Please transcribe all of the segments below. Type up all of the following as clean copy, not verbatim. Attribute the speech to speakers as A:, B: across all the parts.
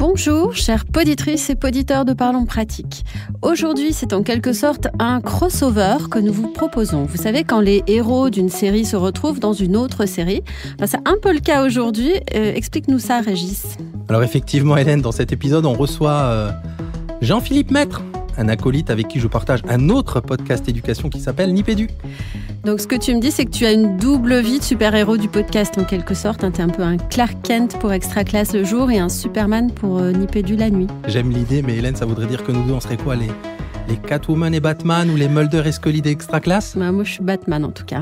A: Bonjour, chères poditrices et poditeurs de Parlons Pratique. Aujourd'hui, c'est en quelque sorte un crossover que nous vous proposons. Vous savez, quand les héros d'une série se retrouvent dans une autre série, c'est un peu le cas aujourd'hui. Explique-nous ça, Régis.
B: Alors effectivement, Hélène, dans cet épisode, on reçoit Jean-Philippe Maître, un acolyte avec qui je partage un autre podcast éducation qui s'appelle Nipédu.
A: Donc ce que tu me dis, c'est que tu as une double vie de super-héros du podcast en quelque sorte. Tu es un peu un Clark Kent pour Extra Class le jour et un Superman pour Nipédu la nuit.
B: J'aime l'idée, mais Hélène, ça voudrait dire que nous deux, on serait quoi, les Catwoman et Batman ou les Mulder et Scully d'Extra Class ?
A: Moi, je suis Batman en tout cas.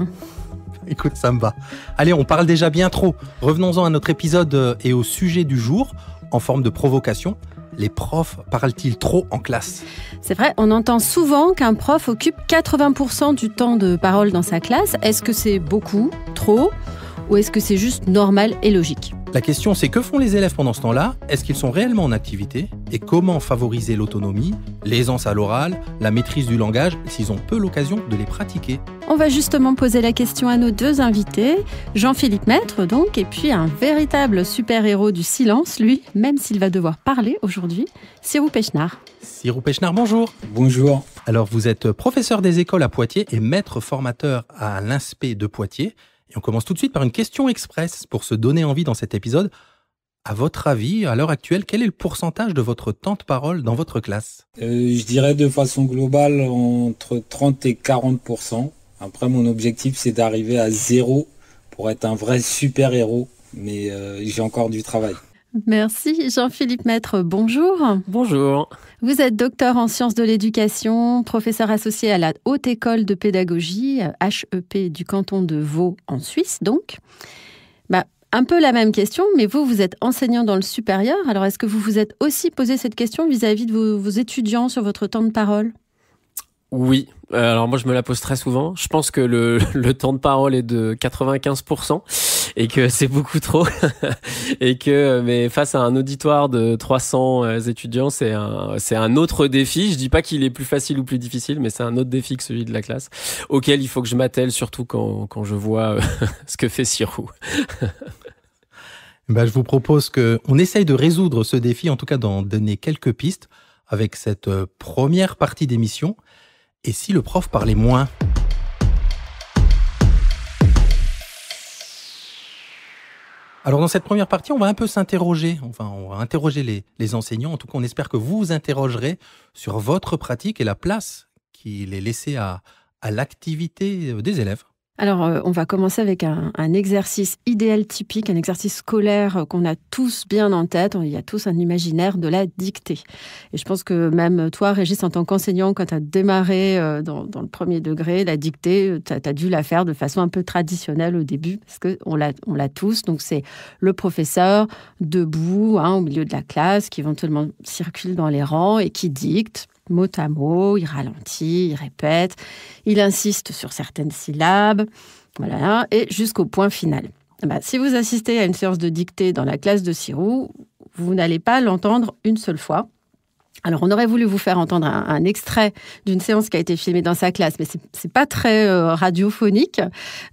B: Écoute, ça me va. Allez, on parle déjà bien trop. Revenons-en à notre épisode et au sujet du jour, en forme de provocation. Les profs parlent-ils trop en classe ?
A: C'est vrai, on entend souvent qu'un prof occupe 80% du temps de parole dans sa classe. Est-ce que c'est beaucoup, trop, ou est-ce que c'est juste normal et logique ?
B: La question, c'est que font les élèves pendant ce temps-là ? Est-ce qu'ils sont réellement en activité ? Et comment favoriser l'autonomie, l'aisance à l'oral, la maîtrise du langage, s'ils ont peu l'occasion de les pratiquer ?
A: On va justement poser la question à nos deux invités, Jean-Philippe Maître donc, et puis un véritable super-héros du silence, lui, même s'il va devoir parler aujourd'hui, Sirou Pechnard.
B: Sirou Pechnard, bonjour.
C: Bonjour.
B: Alors, vous êtes professeur des écoles à Poitiers et maître formateur à l'INSPE de Poitiers. Et on commence tout de suite par une question express pour se donner envie dans cet épisode. À votre avis, à l'heure actuelle, quel est le pourcentage de votre temps de parole dans votre classe ?
C: Je dirais de façon globale entre 30 et 40%. Après, mon objectif, c'est d'arriver à 0 pour être un vrai super-héros. Mais j'ai encore du travail.
A: Merci. Jean-Philippe Maître, bonjour.
D: Bonjour.
A: Vous êtes docteur en sciences de l'éducation, professeur associé à la Haute École de Pédagogie, HEP du canton de Vaud en Suisse donc. Un peu la même question, mais vous êtes enseignant dans le supérieur. Alors est-ce que vous vous êtes aussi posé cette question vis-à-vis de vos étudiants sur votre temps de parole ?
D: Oui, alors moi je me la pose très souvent. Je pense que le temps de parole est de 95% et que c'est beaucoup trop mais face à un auditoire de 300 étudiants, c'est un autre défi. Je dis pas qu'il est plus facile ou plus difficile, mais c'est un autre défi que celui de la classe auquel il faut que je m'attelle, surtout quand je vois ce que fait Sirou.
B: Je vous propose qu'on essaye de résoudre ce défi, en tout cas d'en donner quelques pistes avec cette première partie d'émission. Et si le prof parlait moins ? Alors dans cette première partie, on va un peu s'interroger, on va interroger les enseignants. En tout cas, on espère que vous vous interrogerez sur votre pratique et la place qu'il est laissée à l'activité des élèves.
A: Alors, on va commencer avec un exercice idéal typique, un exercice scolaire qu'on a tous bien en tête. Il y a tous un imaginaire de la dictée. Et je pense que même toi, Régis, en tant qu'enseignant, quand tu as démarré dans le premier degré, la dictée, tu as dû la faire de façon un peu traditionnelle au début, parce qu'on l'a tous. Donc, c'est le professeur debout au milieu de la classe, qui éventuellement circule dans les rangs et qui dicte. Mot à mot, il ralentit, il répète, il insiste sur certaines syllabes, voilà, et jusqu'au point final. Si vous assistez à une séance de dictée dans la classe de Sirou, vous n'allez pas l'entendre une seule fois. Alors, on aurait voulu vous faire entendre un extrait d'une séance qui a été filmée dans sa classe, mais c'est pas très radiophonique,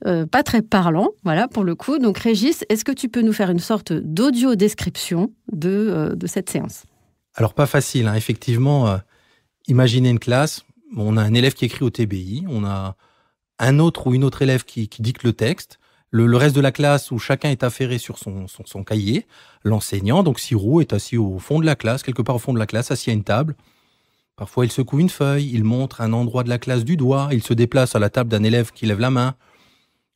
A: pas très parlant, voilà, pour le coup. Donc, Régis, est-ce que tu peux nous faire une sorte d'audio-description de cette séance ?
B: Alors, pas facile, effectivement. Imaginez une classe, on a un élève qui écrit au TBI, on a un autre ou une autre élève qui dicte le texte, le reste de la classe où chacun est affairé sur son cahier, l'enseignant, donc Sirou, est assis au fond de la classe, quelque part au fond de la classe, assis à une table. Parfois, il secoue une feuille, il montre un endroit de la classe du doigt, il se déplace à la table d'un élève qui lève la main,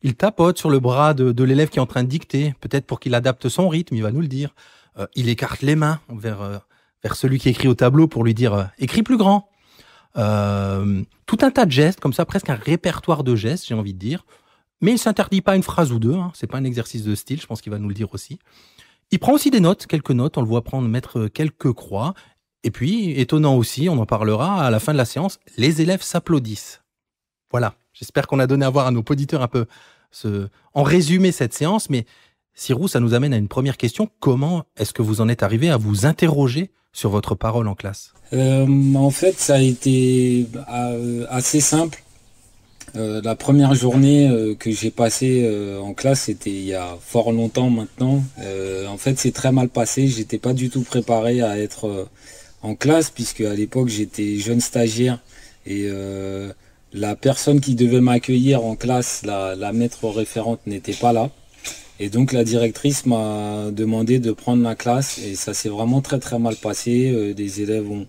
B: il tapote sur le bras de l'élève qui est en train de dicter, peut-être pour qu'il adapte son rythme, il va nous le dire. Il écarte les mains vers celui qui écrit au tableau pour lui dire « écris plus grand ». Tout un tas de gestes, comme ça, presque un répertoire de gestes, j'ai envie de dire. Mais il ne s'interdit pas une phrase ou deux, c'est pas un exercice de style, je pense qu'il va nous le dire aussi. Il prend aussi des notes, quelques notes, on le voit mettre quelques croix. Et puis, étonnant aussi, on en parlera à la fin de la séance, les élèves s'applaudissent. Voilà, j'espère qu'on a donné à voir à nos auditeurs un peu en résumé cette séance, mais Sirou, ça nous amène à une première question. Comment est-ce que vous en êtes arrivé à vous interroger sur votre parole en classe ?
C: En fait, ça a été assez simple. La première journée que j'ai passée en classe, c'était il y a fort longtemps maintenant. En fait, c'est très mal passé. J'étais pas du tout préparé à être en classe, puisque à l'époque j'étais jeune stagiaire et la personne qui devait m'accueillir en classe, la maître référente, n'était pas là. Et donc la directrice m'a demandé de prendre ma classe et ça s'est vraiment très très mal passé. Des élèves ont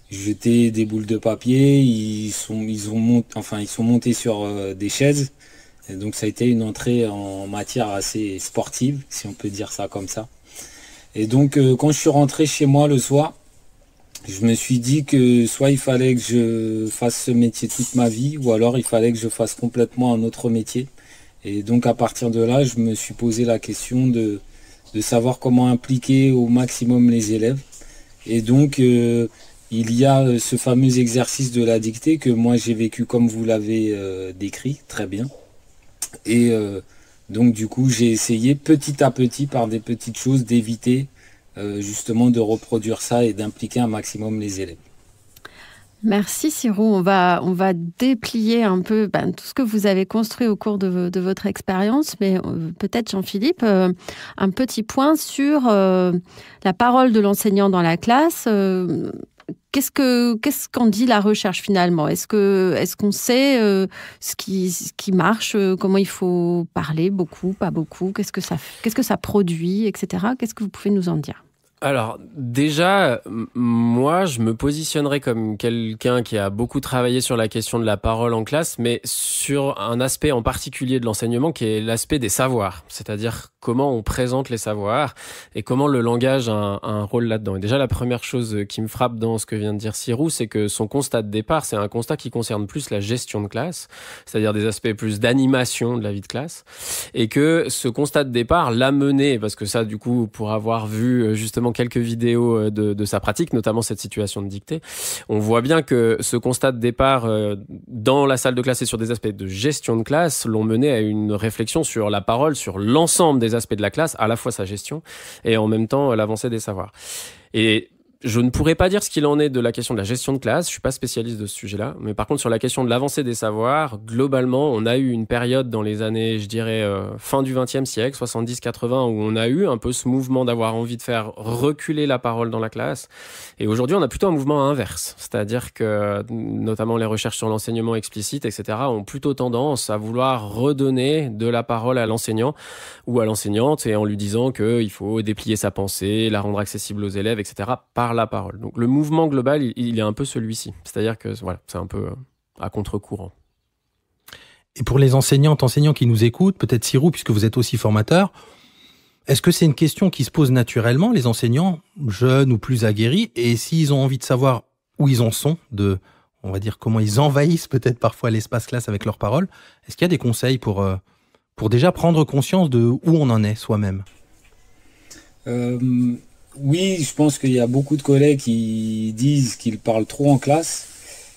C: jeté des boules de papier, ils sont montés sur des chaises. Et donc ça a été une entrée en matière assez sportive, si on peut dire ça comme ça. Et donc quand je suis rentré chez moi le soir, je me suis dit que soit il fallait que je fasse ce métier toute ma vie, ou alors il fallait que je fasse complètement un autre métier. Et donc à partir de là, je me suis posé la question de savoir comment impliquer au maximum les élèves. Et donc il y a ce fameux exercice de la dictée que moi j'ai vécu comme vous l'avez décrit, très bien. Et donc du coup j'ai essayé petit à petit par des petites choses d'éviter justement de reproduire ça et d'impliquer un maximum les élèves.
A: Merci Sirou. On va déplier un peu tout ce que vous avez construit au cours de votre expérience, mais peut-être Jean-Philippe, un petit point sur la parole de l'enseignant dans la classe. Qu'est-ce qu'en dit la recherche finalement ? Est-ce qu'on sait ce qui marche, comment il faut parler, beaucoup, pas beaucoup, qu'est-ce que ça produit, etc. Qu'est-ce que vous pouvez nous en dire ?
D: Alors déjà, moi je me positionnerais comme quelqu'un qui a beaucoup travaillé sur la question de la parole en classe, mais sur un aspect en particulier de l'enseignement qui est l'aspect des savoirs, c'est-à-dire comment on présente les savoirs et comment le langage a un rôle là-dedans. Et déjà la première chose qui me frappe dans ce que vient de dire Sirou, c'est que son constat de départ, c'est un constat qui concerne plus la gestion de classe, c'est-à-dire des aspects plus d'animation de la vie de classe, et que ce constat de départ l'a mené, parce que ça du coup pour avoir vu justement quelques vidéos de sa pratique, notamment cette situation de dictée, on voit bien que ce constat de départ dans la salle de classe et sur des aspects de gestion de classe l'ont mené à une réflexion sur la parole, sur l'ensemble des aspects de la classe, à la fois sa gestion et en même temps l'avancée des savoirs. Et je ne pourrais pas dire ce qu'il en est de la question de la gestion de classe, je suis pas spécialiste de ce sujet-là, mais par contre sur la question de l'avancée des savoirs, globalement, on a eu une période dans les années, je dirais, fin du XXe siècle, 70-80, où on a eu un peu ce mouvement d'avoir envie de faire reculer la parole dans la classe. Et aujourd'hui, on a plutôt un mouvement inverse, c'est-à-dire que notamment les recherches sur l'enseignement explicite, etc., ont plutôt tendance à vouloir redonner de la parole à l'enseignant ou à l'enseignante, et en lui disant qu'il faut déplier sa pensée, la rendre accessible aux élèves, etc., par la parole. Donc le mouvement global, il est un peu celui-ci. C'est-à-dire que voilà, c'est un peu à contre-courant.
B: Et pour les enseignants qui nous écoutent, peut-être Sirou, puisque vous êtes aussi formateur, est-ce que c'est une question qui se pose naturellement, les enseignants, jeunes ou plus aguerris, et s'ils ont envie de savoir où ils en sont, on va dire comment ils envahissent peut-être parfois l'espace classe avec leurs paroles, est-ce qu'il y a des conseils pour déjà prendre conscience de où on en est soi-même ?
C: Oui, je pense qu'il y a beaucoup de collègues qui disent qu'ils parlent trop en classe,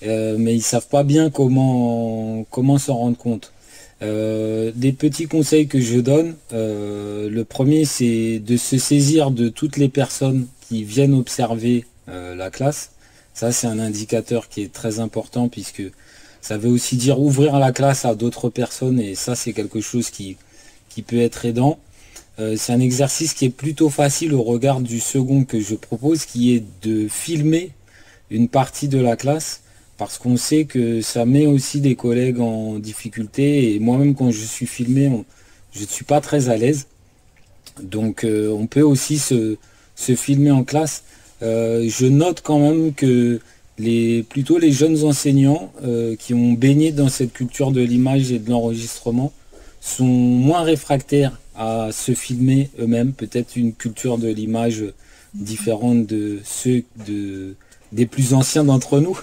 C: mais ils savent pas bien comment s'en rendre compte. Des petits conseils que je donne, le premier c'est de se saisir de toutes les personnes qui viennent observer la classe. Ça c'est un indicateur qui est très important puisque ça veut aussi dire ouvrir la classe à d'autres personnes et ça c'est quelque chose qui peut être aidant. C'est un exercice qui est plutôt facile au regard du second que je propose, qui est de filmer une partie de la classe, parce qu'on sait que ça met aussi des collègues en difficulté, et moi-même quand je suis filmé, je ne suis pas très à l'aise. Donc on peut aussi se filmer en classe. Je note quand même que plutôt les jeunes enseignants qui ont baigné dans cette culture de l'image et de l'enregistrement sont moins réfractaires à se filmer eux-mêmes, peut-être une culture de l'image différente de ceux des plus anciens d'entre nous.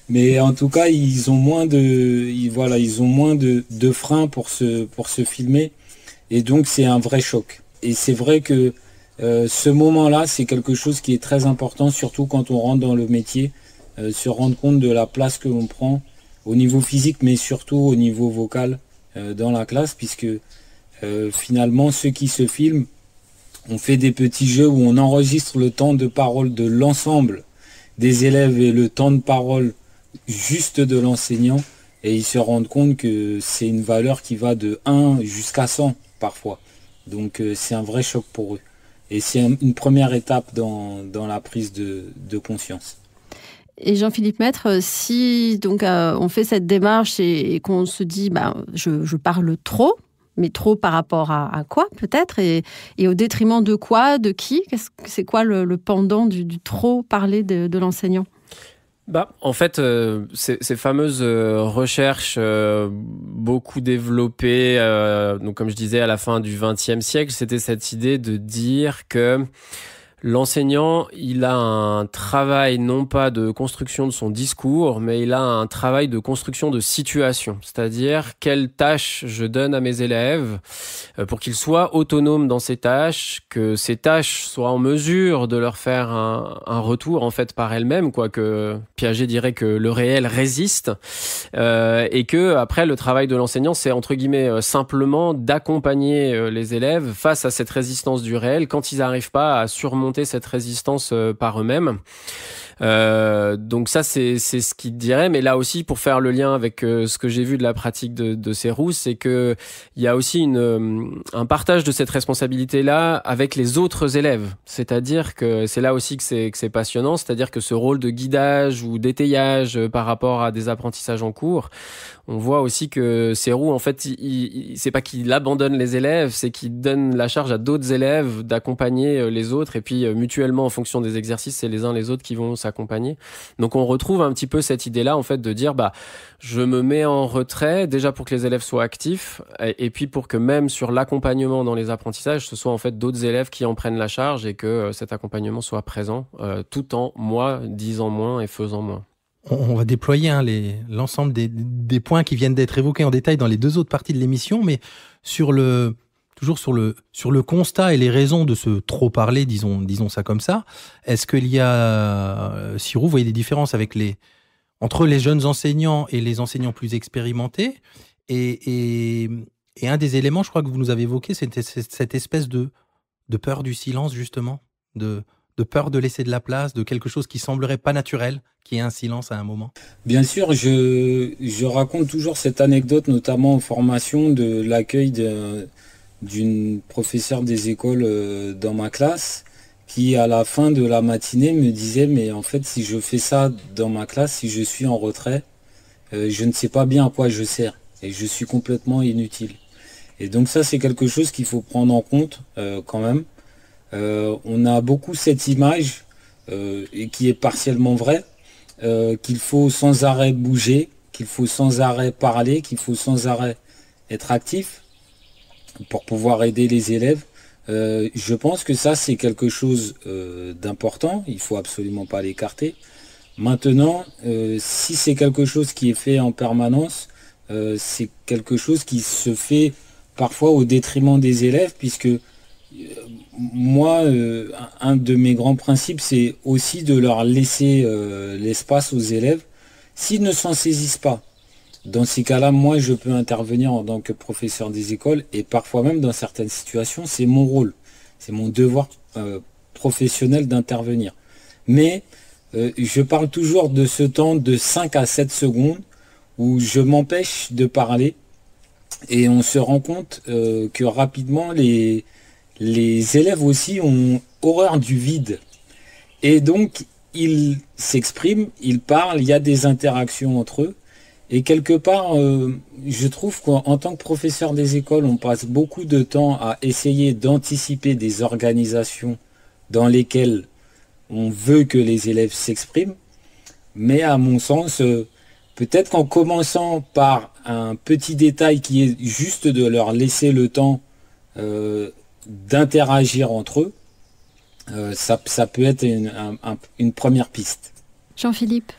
C: Mais en tout cas, ils ont moins de freins pour se filmer, et donc c'est un vrai choc. Et c'est vrai que ce moment-là, c'est quelque chose qui est très important, surtout quand on rentre dans le métier, se rendre compte de la place que l'on prend au niveau physique, mais surtout au niveau vocal dans la classe, puisque finalement, ceux qui se filment, on fait des petits jeux où on enregistre le temps de parole de l'ensemble des élèves et le temps de parole juste de l'enseignant. et ils se rendent compte que c'est une valeur qui va de 1 jusqu'à 100 parfois. Donc c'est un vrai choc pour eux. Et c'est une première étape dans la prise de conscience.
A: Et Jean-Philippe Maître, si donc on fait cette démarche et qu'on se dit je parle trop, mais trop par rapport à quoi peut-être, et au détriment de quoi, de qui, c'est quoi le pendant du trop parler de l'enseignant?
D: En fait, ces fameuses recherches beaucoup développées, donc comme je disais à la fin du XXe siècle, c'était cette idée de dire que l'enseignant, il a un travail non pas de construction de son discours, mais il a un travail de construction de situation. C'est-à-dire, quelles tâches je donne à mes élèves pour qu'ils soient autonomes dans ces tâches, que ces tâches soient en mesure de leur faire un retour en fait par elles-mêmes, quoique Piaget dirait que le réel résiste, et que après le travail de l'enseignant, c'est entre guillemets simplement d'accompagner les élèves face à cette résistance du réel quand ils n'arrivent pas à surmonter cette résistance par eux-mêmes. Donc ça, c'est ce qu'il dirait. Mais là aussi, pour faire le lien avec ce que j'ai vu de la pratique de Serroux, c'est que il y a aussi un partage de cette responsabilité-là avec les autres élèves. C'est-à-dire que c'est là aussi que c'est passionnant. C'est-à-dire que ce rôle de guidage ou d'étayage par rapport à des apprentissages en cours, on voit aussi que Serroux, en fait, c'est pas qu'il abandonne les élèves, c'est qu'il donne la charge à d'autres élèves d'accompagner les autres, et puis mutuellement, en fonction des exercices, c'est les uns les autres qui vont s'accompagner. Donc on retrouve un petit peu cette idée-là, en fait, de dire, je me mets en retrait, déjà pour que les élèves soient actifs, et puis pour que même sur l'accompagnement dans les apprentissages, ce soit en fait d'autres élèves qui en prennent la charge et que cet accompagnement soit présent, tout en moi disant moins et faisant moins.
B: On va déployer l'ensemble des points qui viennent d'être évoqués en détail dans les deux autres parties de l'émission, mais toujours sur le constat et les raisons de ce trop parler, disons ça comme ça. Est-ce qu'il y a, Sirou, vous voyez des différences entre les jeunes enseignants et les enseignants plus expérimentés, et un des éléments, je crois que vous nous avez évoqué, c'était cette espèce de peur du silence, justement, de peur de laisser de la place, de quelque chose qui semblerait pas naturel, qui est un silence à un moment.
C: Bien sûr, je raconte toujours cette anecdote, notamment en formation, de l'accueil d'une professeure des écoles dans ma classe, qui à la fin de la matinée me disait, mais en fait, si je fais ça dans ma classe, si je suis en retrait, je ne sais pas bien à quoi je sers, et je suis complètement inutile. Et donc ça, c'est quelque chose qu'il faut prendre en compte quand même. On a beaucoup cette image, et qui est partiellement vraie, qu'il faut sans arrêt bouger, qu'il faut sans arrêt parler, qu'il faut sans arrêt être actif pour pouvoir aider les élèves. Je pense que ça, c'est quelque chose d'important, il faut absolument pas l'écarter. Maintenant, si c'est quelque chose qui est fait en permanence, c'est quelque chose qui se fait parfois au détriment des élèves, puisque moi, un de mes grands principes, c'est aussi de leur laisser l'espace aux élèves s'ils ne s'en saisissent pas. Dans ces cas-là, moi, je peux intervenir en tant que professeur des écoles, et parfois même dans certaines situations, c'est mon rôle, c'est mon devoir professionnel d'intervenir. Mais je parle toujours de ce temps de 5 à 7 secondes où je m'empêche de parler, et on se rend compte que rapidement, les élèves aussi ont horreur du vide. Et donc, ils s'expriment, ils parlent, il y a des interactions entre eux. Et quelque part, je trouve qu'en tant que professeur des écoles, on passe beaucoup de temps à essayer d'anticiper des organisations dans lesquelles on veut que les élèves s'expriment. Mais à mon sens, peut-être qu'en commençant par un petit détail qui est juste de leur laisser le temps d'interagir entre eux, ça peut être une première piste.
A: Jean-Philippe.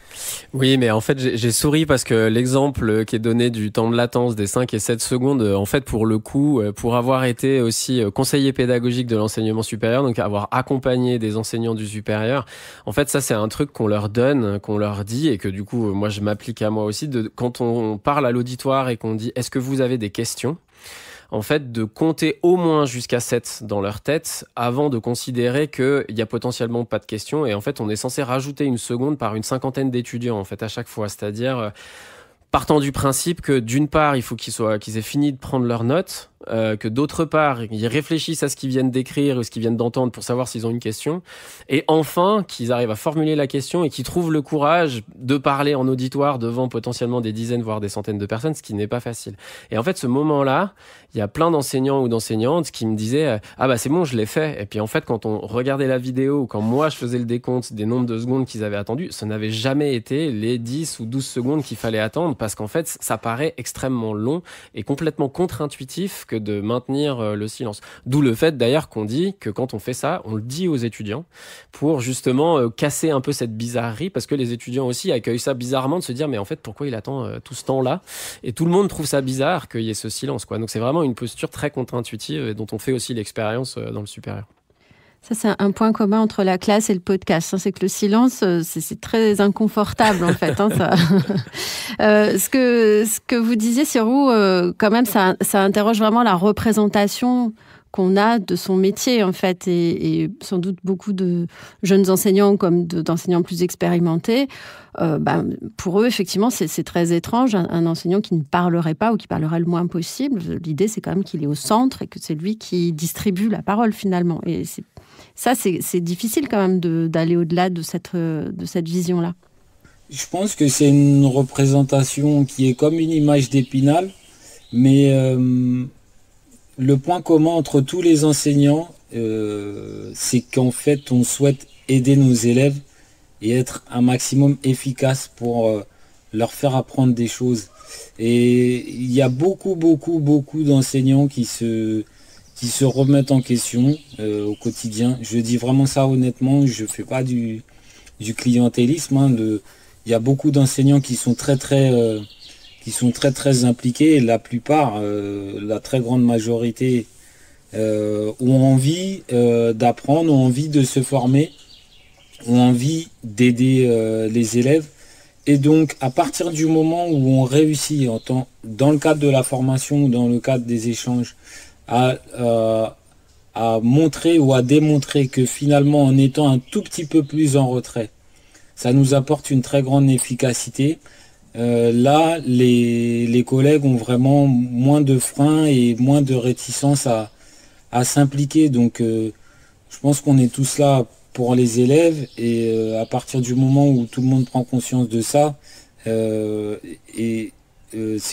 D: Oui, mais en fait, j'ai souri parce que l'exemple qui est donné du temps de latence des 5 et 7 secondes, en fait, pour le coup, pour avoir été aussi conseiller pédagogique de l'enseignement supérieur, donc avoir accompagné des enseignants du supérieur, en fait, ça, c'est un truc qu'on leur donne, qu'on leur dit, et que du coup, moi, je m'applique à moi aussi, quand on parle à l'auditoire et qu'on dit « Est-ce que vous avez des questions ?» en fait, de compter au moins jusqu'à 7 dans leur tête avant de considérer qu'il y a potentiellement pas de questions. Et en fait, on est censé rajouter une seconde par une cinquantaine d'étudiants, en fait, à chaque fois. C'est-à-dire, partant du principe que d'une part, il faut qu'ils aient fini de prendre leurs notes, que d'autre part, ils réfléchissent à ce qu'ils viennent d'écrire ou ce qu'ils viennent d'entendre pour savoir s'ils ont une question, et enfin, qu'ils arrivent à formuler la question et qu'ils trouvent le courage de parler en auditoire devant potentiellement des dizaines, voire des centaines de personnes, ce qui n'est pas facile. Et en fait, ce moment-là, il y a plein d'enseignants ou d'enseignantes qui me disaient « Ah bah c'est bon, je l'ai fait ». Et puis en fait, quand on regardait la vidéo ou quand moi je faisais le décompte des nombres de secondes qu'ils avaient attendu, ça n'avait jamais été les 10 ou 12 secondes qu'il fallait attendre parce qu'en fait, ça paraît extrêmement long et complètement contre-intuitif que de maintenir le silence. D'où le fait d'ailleurs qu'on dit que quand on fait ça, on le dit aux étudiants pour justement casser un peu cette bizarrerie parce que les étudiants aussi accueillent ça bizarrement de se dire mais en fait pourquoi il attend tout ce temps-là et tout le monde trouve ça bizarre qu'il y ait ce silence quoi. Donc c'est vraiment une posture très contre-intuitive et dont on fait aussi l'expérience dans le supérieur.
A: Ça, c'est un point commun entre la classe et le podcast. C'est que le silence, c'est très inconfortable, en fait. Ça. Ce que vous disiez, Sirou, quand même, ça interroge vraiment la représentation qu'on a de son métier, en fait. Et sans doute beaucoup de jeunes enseignants comme d'enseignants plus expérimentés. Pour eux, effectivement, c'est très étrange. Un enseignant qui ne parlerait pas ou qui parlerait le moins possible, l'idée, c'est quand même qu'il est au centre et que c'est lui qui distribue la parole, finalement. Et c'est difficile quand même d'aller au-delà de cette vision-là.
C: Je pense que c'est une représentation qui est comme une image d'Épinal, mais le point commun entre tous les enseignants, c'est qu'en fait, on souhaite aider nos élèves et être un maximum efficace pour leur faire apprendre des choses. Et il y a beaucoup d'enseignants qui se remettent en question au quotidien. Je dis vraiment ça honnêtement, je fais pas du clientélisme. Il y a beaucoup d'enseignants qui sont très impliqués. Et la plupart, la très grande majorité, ont envie d'apprendre, ont envie de se former, ont envie d'aider les élèves. Et donc, à partir du moment où on réussit, dans le cadre de la formation ou dans le cadre des échanges, à montrer ou à démontrer que finalement, en étant un tout petit peu plus en retrait, ça nous apporte une très grande efficacité. Là, les collègues ont vraiment moins de freins et moins de réticence à s'impliquer. Donc, je pense qu'on est tous là pour les élèves et à partir du moment où tout le monde prend conscience de ça, c'est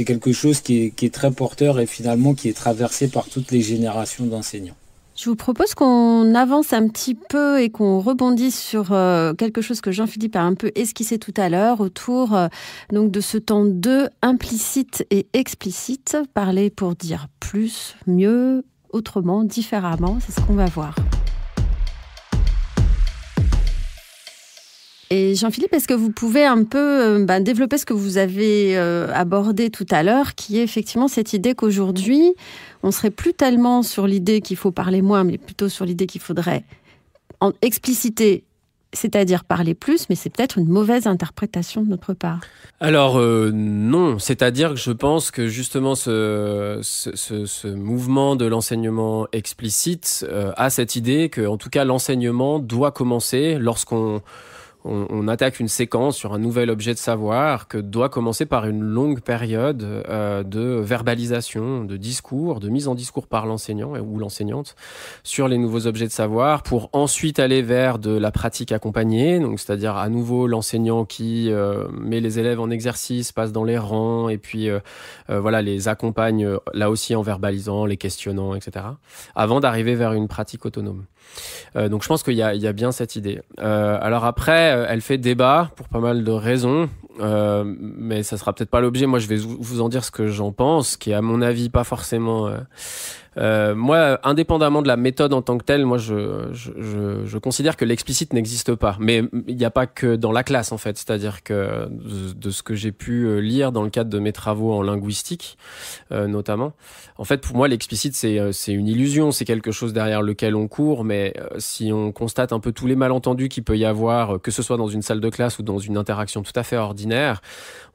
C: quelque chose qui est très porteur et finalement qui est traversé par toutes les générations d'enseignants.
A: Je vous propose qu'on avance un petit peu et qu'on rebondisse sur quelque chose que Jean-Philippe a un peu esquissé tout à l'heure autour donc de ce temps 2 implicite et explicite, parler pour dire plus, mieux, autrement, différemment, c'est ce qu'on va voir. Et Jean-Philippe, est-ce que vous pouvez un peu développer ce que vous avez abordé tout à l'heure, qui est effectivement cette idée qu'aujourd'hui, on ne serait plus tellement sur l'idée qu'il faut parler moins, mais plutôt sur l'idée qu'il faudrait expliciter, c'est-à-dire parler plus, mais c'est peut-être une mauvaise interprétation de notre part.
D: Alors non, c'est-à-dire que je pense que justement ce mouvement de l'enseignement explicite a cette idée que, en tout cas, l'enseignement doit commencer lorsqu'on attaque une séquence sur un nouvel objet de savoir, que doit commencer par une longue période de verbalisation, de discours, de mise en discours par l'enseignant ou l'enseignante sur les nouveaux objets de savoir, pour ensuite aller vers de la pratique accompagnée, donc c'est-à-dire à nouveau l'enseignant qui met les élèves en exercice, passe dans les rangs et puis les accompagne là aussi en verbalisant, les questionnant, etc. avant d'arriver vers une pratique autonome. Donc je pense qu'il y a bien cette idée. Alors après, elle fait débat pour pas mal de raisons, mais ça sera peut-être pas l'objet. Moi, je vais vous en dire ce que j'en pense, qui est à mon avis pas forcément... moi, indépendamment de la méthode en tant que telle, moi, je considère que l'explicite n'existe pas. Mais il n'y a pas que dans la classe, en fait. C'est-à-dire que de ce que j'ai pu lire dans le cadre de mes travaux en linguistique, notamment, en fait, pour moi, l'explicite, c'est une illusion. C'est quelque chose derrière lequel on court. Mais si on constate un peu tous les malentendus qu'il peut y avoir, que ce soit dans une salle de classe ou dans une interaction tout à fait ordinaire,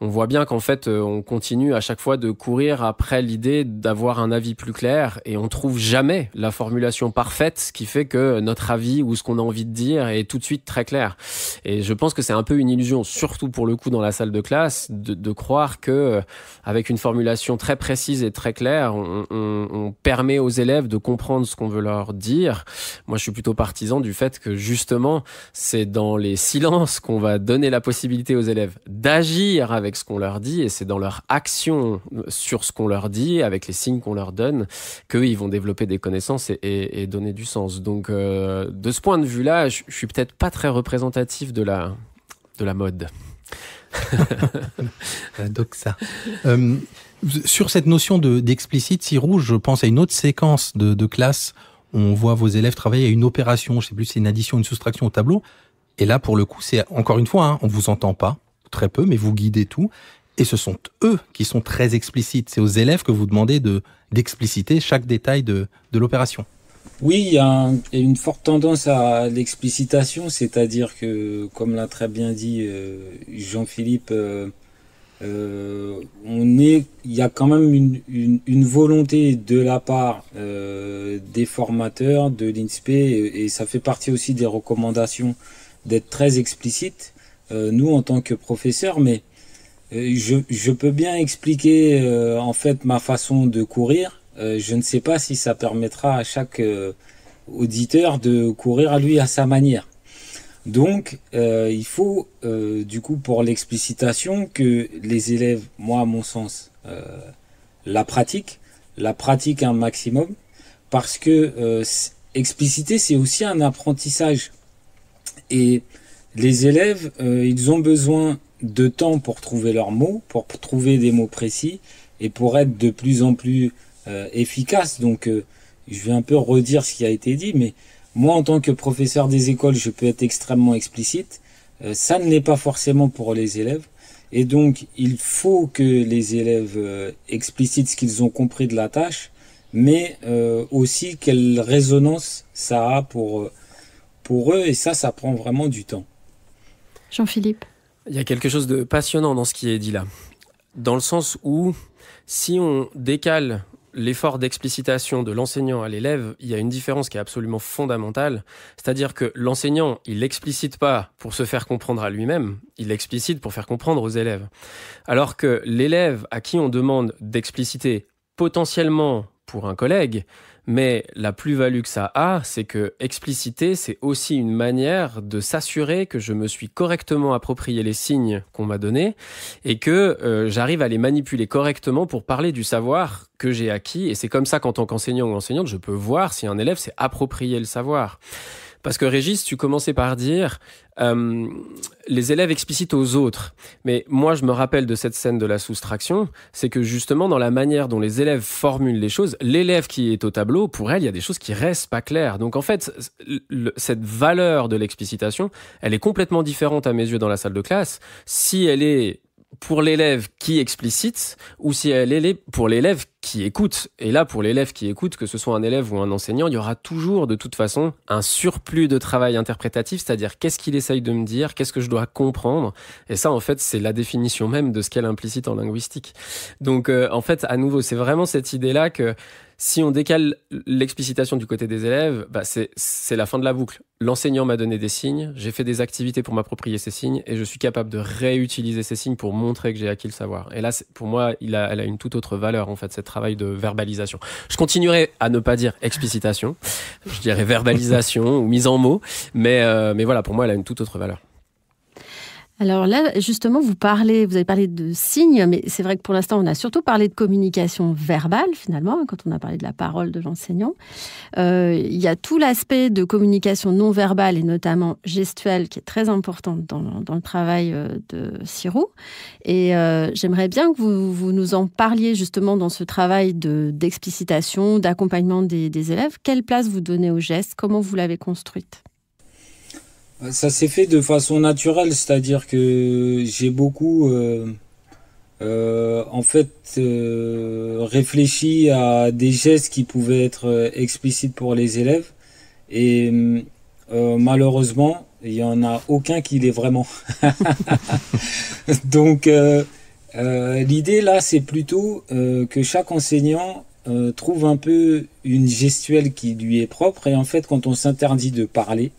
D: on voit bien qu'en fait, on continue à chaque fois de courir après l'idée d'avoir un avis plus clair. et on trouve jamais la formulation parfaite, ce qui fait que notre avis ou ce qu'on a envie de dire est tout de suite très clair. Et je pense que c'est un peu une illusion, surtout pour le coup dans la salle de classe, de croire que avec une formulation très précise et très claire, on permet aux élèves de comprendre ce qu'on veut leur dire. Moi, je suis plutôt partisan du fait que justement, c'est dans les silences qu'on va donner la possibilité aux élèves d'agir avec ce qu'on leur dit, et c'est dans leur action sur ce qu'on leur dit, avec les signes qu'on leur donne, qu'ils vont développer des connaissances et donner du sens. Donc, de ce point de vue-là, je suis peut-être pas très représentatif de la mode.
B: Donc ça. Sur cette notion d'explicite, Sirou, je pense à une autre séquence de classe. On voit vos élèves travailler à une opération, je sais plus si c'est une addition, une soustraction au tableau. Et là, pour le coup, c'est encore une fois, on vous entend pas, très peu, mais vous guidez tout. Et ce sont eux qui sont très explicites. C'est aux élèves que vous demandez d'expliciter chaque détail de l'opération.
C: Oui, il y a une forte tendance à l'explicitation, c'est-à-dire que, comme l'a très bien dit Jean-Philippe, il y a quand même une volonté de la part des formateurs, de l'INSPE, et ça fait partie aussi des recommandations d'être très explicite, nous en tant que professeurs, mais je peux bien expliquer en fait ma façon de courir. Je ne sais pas si ça permettra à chaque auditeur de courir à lui à sa manière. Donc, il faut, du coup, pour l'explicitation, que les élèves, moi, à mon sens, la pratiquent un maximum, parce que expliciter, c'est aussi un apprentissage. Et les élèves, ils ont besoin de temps pour trouver leurs mots, pour trouver des mots précis, et pour être de plus en plus efficaces. Donc, je vais un peu redire ce qui a été dit, mais moi, en tant que professeur des écoles, je peux être extrêmement explicite. Ça ne l'est pas forcément pour les élèves. Et donc, il faut que les élèves explicitent ce qu'ils ont compris de la tâche, mais aussi quelle résonance ça a pour eux. Et ça prend vraiment du temps.
A: Jean-Philippe.
D: Il y a quelque chose de passionnant dans ce qui est dit là. Dans le sens où, si on décale l'effort d'explicitation de l'enseignant à l'élève, il y a une différence qui est absolument fondamentale. C'est-à-dire que l'enseignant, il l'explicite pas pour se faire comprendre à lui-même, il l'explicite pour faire comprendre aux élèves. Alors que l'élève à qui on demande d'expliciter potentiellement pour un collègue, mais la plus-value que ça a, c'est que expliciter, c'est aussi une manière de s'assurer que je me suis correctement approprié les signes qu'on m'a donnés et que j'arrive à les manipuler correctement pour parler du savoir que j'ai acquis. Et c'est comme ça qu'en tant qu'enseignant ou enseignante, je peux voir si un élève s'est approprié le savoir. Parce que Régis, tu commençais par dire les élèves explicitent aux autres. Mais moi, je me rappelle de cette scène de la soustraction, c'est que justement, dans la manière dont les élèves formulent les choses, l'élève qui est au tableau, pour elle, il y a des choses qui restent pas claires. Donc en fait, cette valeur de l'explicitation, elle est complètement différente à mes yeux dans la salle de classe. Si elle est pour l'élève qui explicite ou si elle est pour l'élève qui écoute. Et là, pour l'élève qui écoute, que ce soit un élève ou un enseignant, il y aura toujours de toute façon un surplus de travail interprétatif, c'est-à-dire qu'est-ce qu'il essaye de me dire, qu'est-ce que je dois comprendre. Et ça, en fait, c'est la définition même de ce qu'est l'implicite en linguistique. Donc, en fait, à nouveau, c'est vraiment cette idée-là que si on décale l'explicitation du côté des élèves, c'est la fin de la boucle. L'enseignant m'a donné des signes, j'ai fait des activités pour m'approprier ces signes et je suis capable de réutiliser ces signes pour montrer que j'ai acquis le savoir. Et là, pour moi, elle a une toute autre valeur, en fait, cette travail de verbalisation. Je continuerai à ne pas dire explicitation, je dirais verbalisation ou mise en mots, mais voilà, pour moi, elle a une toute autre valeur.
A: Alors là, justement, vous avez parlé de signes, mais c'est vrai que pour l'instant, on a surtout parlé de communication verbale, finalement, quand on a parlé de la parole de l'enseignant. Il y a tout l'aspect de communication non verbale et notamment gestuelle qui est très important dans le travail de Sirou. Et j'aimerais bien que vous nous en parliez justement dans ce travail d'explicitation, d'accompagnement des élèves. Quelle place vous donnez aux gestes? Comment vous l'avez construite?
C: Ça s'est fait de façon naturelle, c'est-à-dire que j'ai beaucoup réfléchi à des gestes qui pouvaient être explicites pour les élèves et malheureusement il n'y en a aucun qui l'est vraiment. Donc l'idée là c'est plutôt que chaque enseignant trouve un peu une gestuelle qui lui est propre. Et en fait, quand on s'interdit de parler,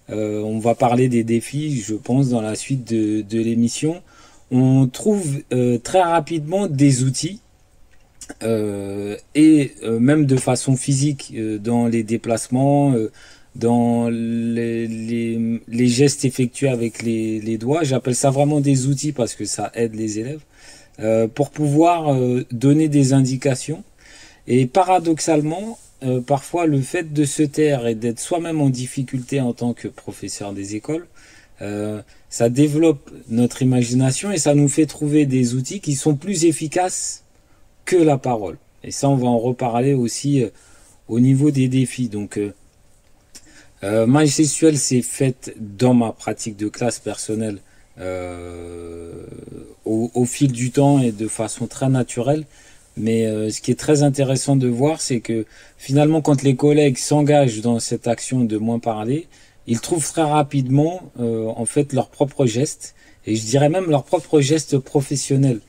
C: on va parler des défis, je pense, dans la suite de l'émission. On trouve très rapidement des outils et même de façon physique dans les déplacements, dans les gestes effectués avec les doigts. J'appelle ça vraiment des outils parce que ça aide les élèves pour pouvoir donner des indications. Et paradoxalement, parfois le fait de se taire et d'être soi-même en difficulté en tant que professeur des écoles, ça développe notre imagination et ça nous fait trouver des outils qui sont plus efficaces que la parole. Et ça, on va en reparler aussi au niveau des défis. Donc, ma gestuelle s'est faite dans ma pratique de classe personnelle au fil du temps et de façon très naturelle. Mais ce qui est très intéressant de voir, c'est que finalement, quand les collègues s'engagent dans cette action de moins parler, ils trouvent très rapidement en fait leurs propres gestes, et je dirais même leurs propres gestes professionnels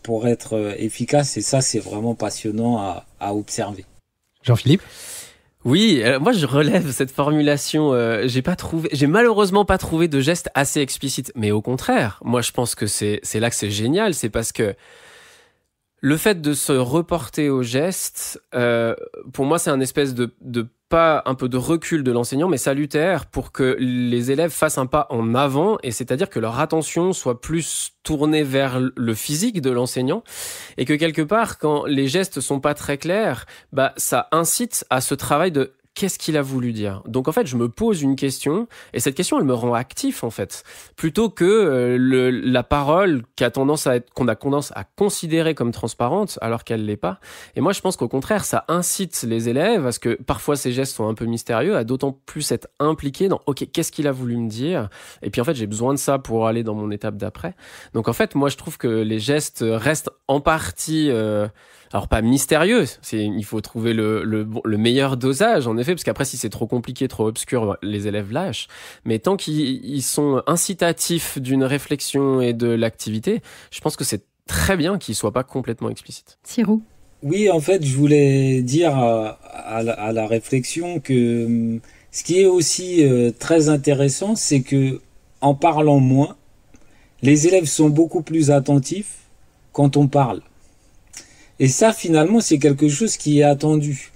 C: pour être efficaces. Et ça, c'est vraiment passionnant à observer.
B: Jean-Philippe ?
D: Oui, moi je relève cette formulation. J'ai malheureusement pas trouvé de geste assez explicite, mais au contraire, moi je pense que c'est là que c'est génial, c'est parce que le fait de se reporter au geste, pour moi, c'est un espèce de pas un peu de recul de l'enseignant, mais salutaire pour que les élèves fassent un pas en avant, et c'est-à-dire que leur attention soit plus tournée vers le physique de l'enseignant, et que quelque part, quand les gestes sont pas très clairs, bah ça incite à ce travail de qu'est-ce qu'il a voulu dire. Donc en fait, je me pose une question, et cette question, elle me rend actif en fait, plutôt que la parole qu'on a tendance à considérer comme transparente, alors qu'elle l'est pas. Et moi, je pense qu'au contraire, ça incite les élèves, parce que parfois ces gestes sont un peu mystérieux, à d'autant plus être impliqués dans ok, qu'est-ce qu'il a voulu me dire. Et puis en fait, j'ai besoin de ça pour aller dans mon étape d'après. Donc en fait, moi, je trouve que les gestes restent en partie alors pas mystérieux, il faut trouver le meilleur dosage en effet, parce qu'après si c'est trop compliqué, trop obscur, les élèves lâchent. Mais tant qu'ils sont incitatifs d'une réflexion et de l'activité, je pense que c'est très bien qu'ils soient pas complètement explicites.
A: Sirou.
C: Oui, en fait, je voulais dire à la réflexion que ce qui est aussi très intéressant, c'est que en parlant moins, les élèves sont beaucoup plus attentifs quand on parle. Et ça, finalement, c'est quelque chose qui est attendu.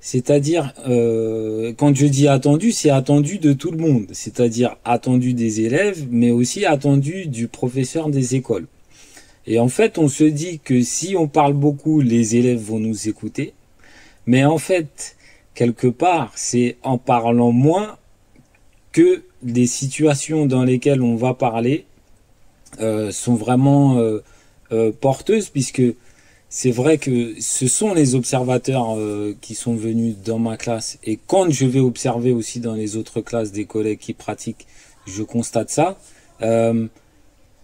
C: C'est-à-dire, quand je dis attendu, c'est attendu de tout le monde. C'est-à-dire attendu des élèves, mais aussi attendu du professeur des écoles. Et en fait, on se dit que si on parle beaucoup, les élèves vont nous écouter. Mais en fait, quelque part, c'est en parlant moins que les situations dans lesquelles on va parler sont vraiment porteuses, puisque c'est vrai que ce sont les observateurs qui sont venus dans ma classe, et quand je vais observer aussi dans les autres classes des collègues qui pratiquent, je constate ça.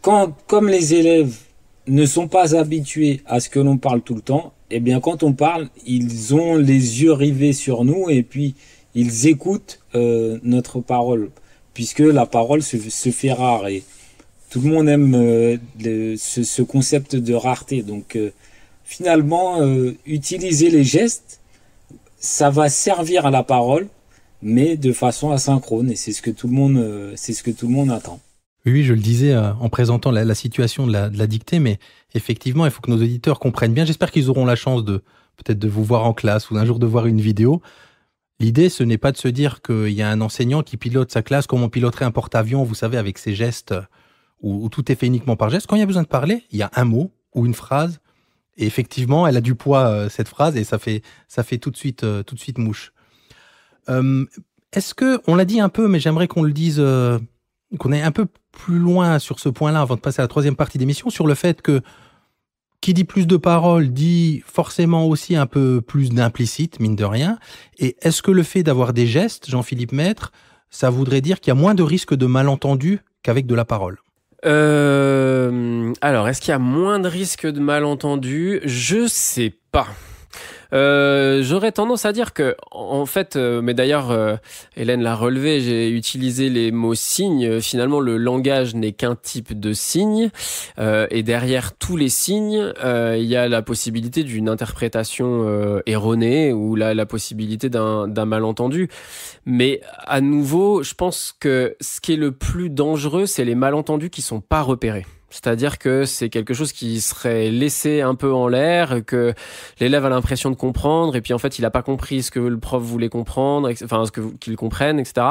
C: Comme les élèves ne sont pas habitués à ce que l'on parle tout le temps, eh bien quand on parle, ils ont les yeux rivés sur nous et puis ils écoutent notre parole, puisque la parole se fait rare et tout le monde aime ce concept de rareté. Donc finalement, utiliser les gestes, ça va servir à la parole, mais de façon asynchrone, et c'est ce que tout le monde attend.
B: Oui, je le disais en présentant la situation de la dictée, mais effectivement, il faut que nos auditeurs comprennent bien. J'espère qu'ils auront la chance peut-être de vous voir en classe ou d'un jour de voir une vidéo. L'idée, ce n'est pas de se dire qu'il y a un enseignant qui pilote sa classe comme on piloterait un porte-avions, vous savez, avec ses gestes, où tout est fait uniquement par geste. Quand il y a besoin de parler, il y a un mot ou une phrase. Et effectivement, elle a du poids, cette phrase, et ça fait tout de suite mouche. Est-ce que, on l'a dit un peu, mais j'aimerais qu'on le dise, qu'on aille un peu plus loin sur ce point-là avant de passer à la troisième partie d'émission, sur le fait que qui dit plus de paroles dit forcément aussi un peu plus d'implicite, mine de rien. Et est-ce que le fait d'avoir des gestes, Jean-Philippe Maître, ça voudrait dire qu'il y a moins de risques de malentendus qu'avec de la parole ?
D: Alors, est-ce qu'il y a moins de risques de malentendus ? Je sais pas. J'aurais tendance à dire que, en fait, mais d'ailleurs, Hélène l'a relevé, j'ai utilisé les mots signes. Finalement, le langage n'est qu'un type de signe. Et derrière tous les signes, il y a la possibilité d'une interprétation erronée ou la possibilité d'un malentendu. Mais à nouveau, je pense que ce qui est le plus dangereux, c'est les malentendus qui sont pas repérés. C'est-à-dire que c'est quelque chose qui serait laissé un peu en l'air, que l'élève a l'impression de comprendre, et puis en fait, il n'a pas compris ce que le prof voulait comprendre, enfin, qu'il comprenne, etc.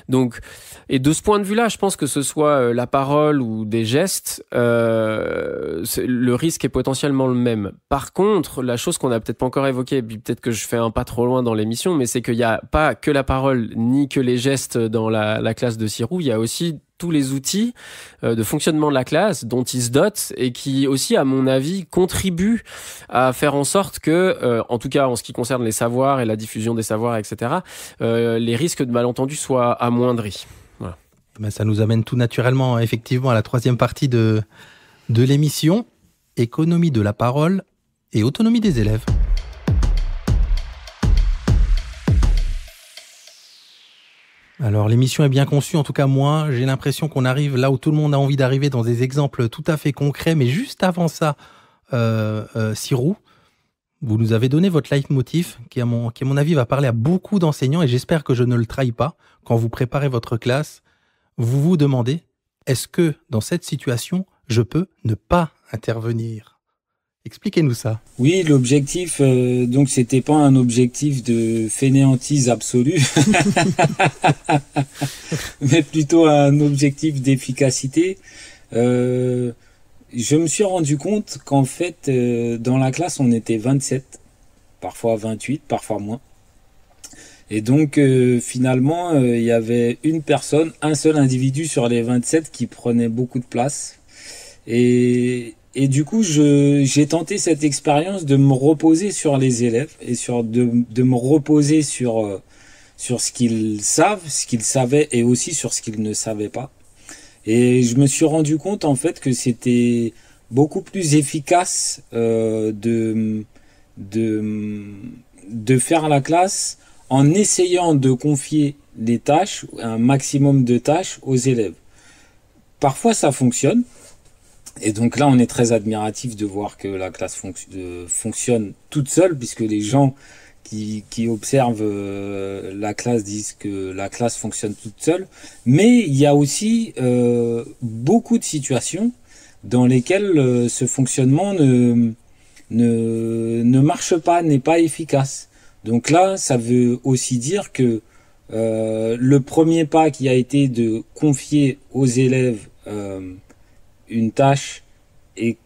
D: Donc, et de ce point de vue-là, je pense que ce soit la parole ou des gestes, le risque est potentiellement le même. Par contre, la chose qu'on n'a peut-être pas encore évoquée, et puis peut-être que je fais un pas trop loin dans l'émission, mais c'est qu'il n'y a pas que la parole, ni que les gestes dans la classe de Sirou, il y a aussi tous les outils de fonctionnement de la classe dont ils se dotent et qui aussi, à mon avis, contribuent à faire en sorte que, en tout cas en ce qui concerne les savoirs et la diffusion des savoirs, etc., les risques de malentendus soient amoindris. Voilà.
B: Ben, ça nous amène tout naturellement, effectivement, à la troisième partie de l'émission, économie de la parole et autonomie des élèves. Alors, l'émission est bien conçue. En tout cas, moi, j'ai l'impression qu'on arrive là où tout le monde a envie d'arriver, dans des exemples tout à fait concrets. Mais juste avant ça, Sirou, vous nous avez donné votre leitmotiv qui, à mon avis, va parler à beaucoup d'enseignants, et j'espère que je ne le trahis pas. Quand vous préparez votre classe, vous vous demandez, est-ce que dans cette situation, je peux ne pas intervenir ? Expliquez-nous ça.
C: Oui, l'objectif, donc c'était pas un objectif de fainéantise absolue, mais plutôt un objectif d'efficacité. Je me suis rendu compte qu'en fait, dans la classe, on était 27, parfois 28, parfois moins. Et donc, finalement, il y avait une personne, un seul individu sur les 27 qui prenait beaucoup de place. Et du coup, j'ai tenté cette expérience de me reposer sur les élèves et de me reposer sur ce qu'ils savent, ce qu'ils savaient, et aussi sur ce qu'ils ne savaient pas. Et je me suis rendu compte en fait que c'était beaucoup plus efficace de faire la classe en essayant de confier des tâches, un maximum de tâches aux élèves. Parfois, ça fonctionne. Et donc là, on est très admiratif de voir que la classe fonctionne toute seule, puisque les gens qui observent la classe disent que la classe fonctionne toute seule. Mais il y a aussi beaucoup de situations dans lesquelles ce fonctionnement ne marche pas, n'est pas efficace. Donc là, ça veut aussi dire que le premier pas qui a été de confier aux élèves une tâche et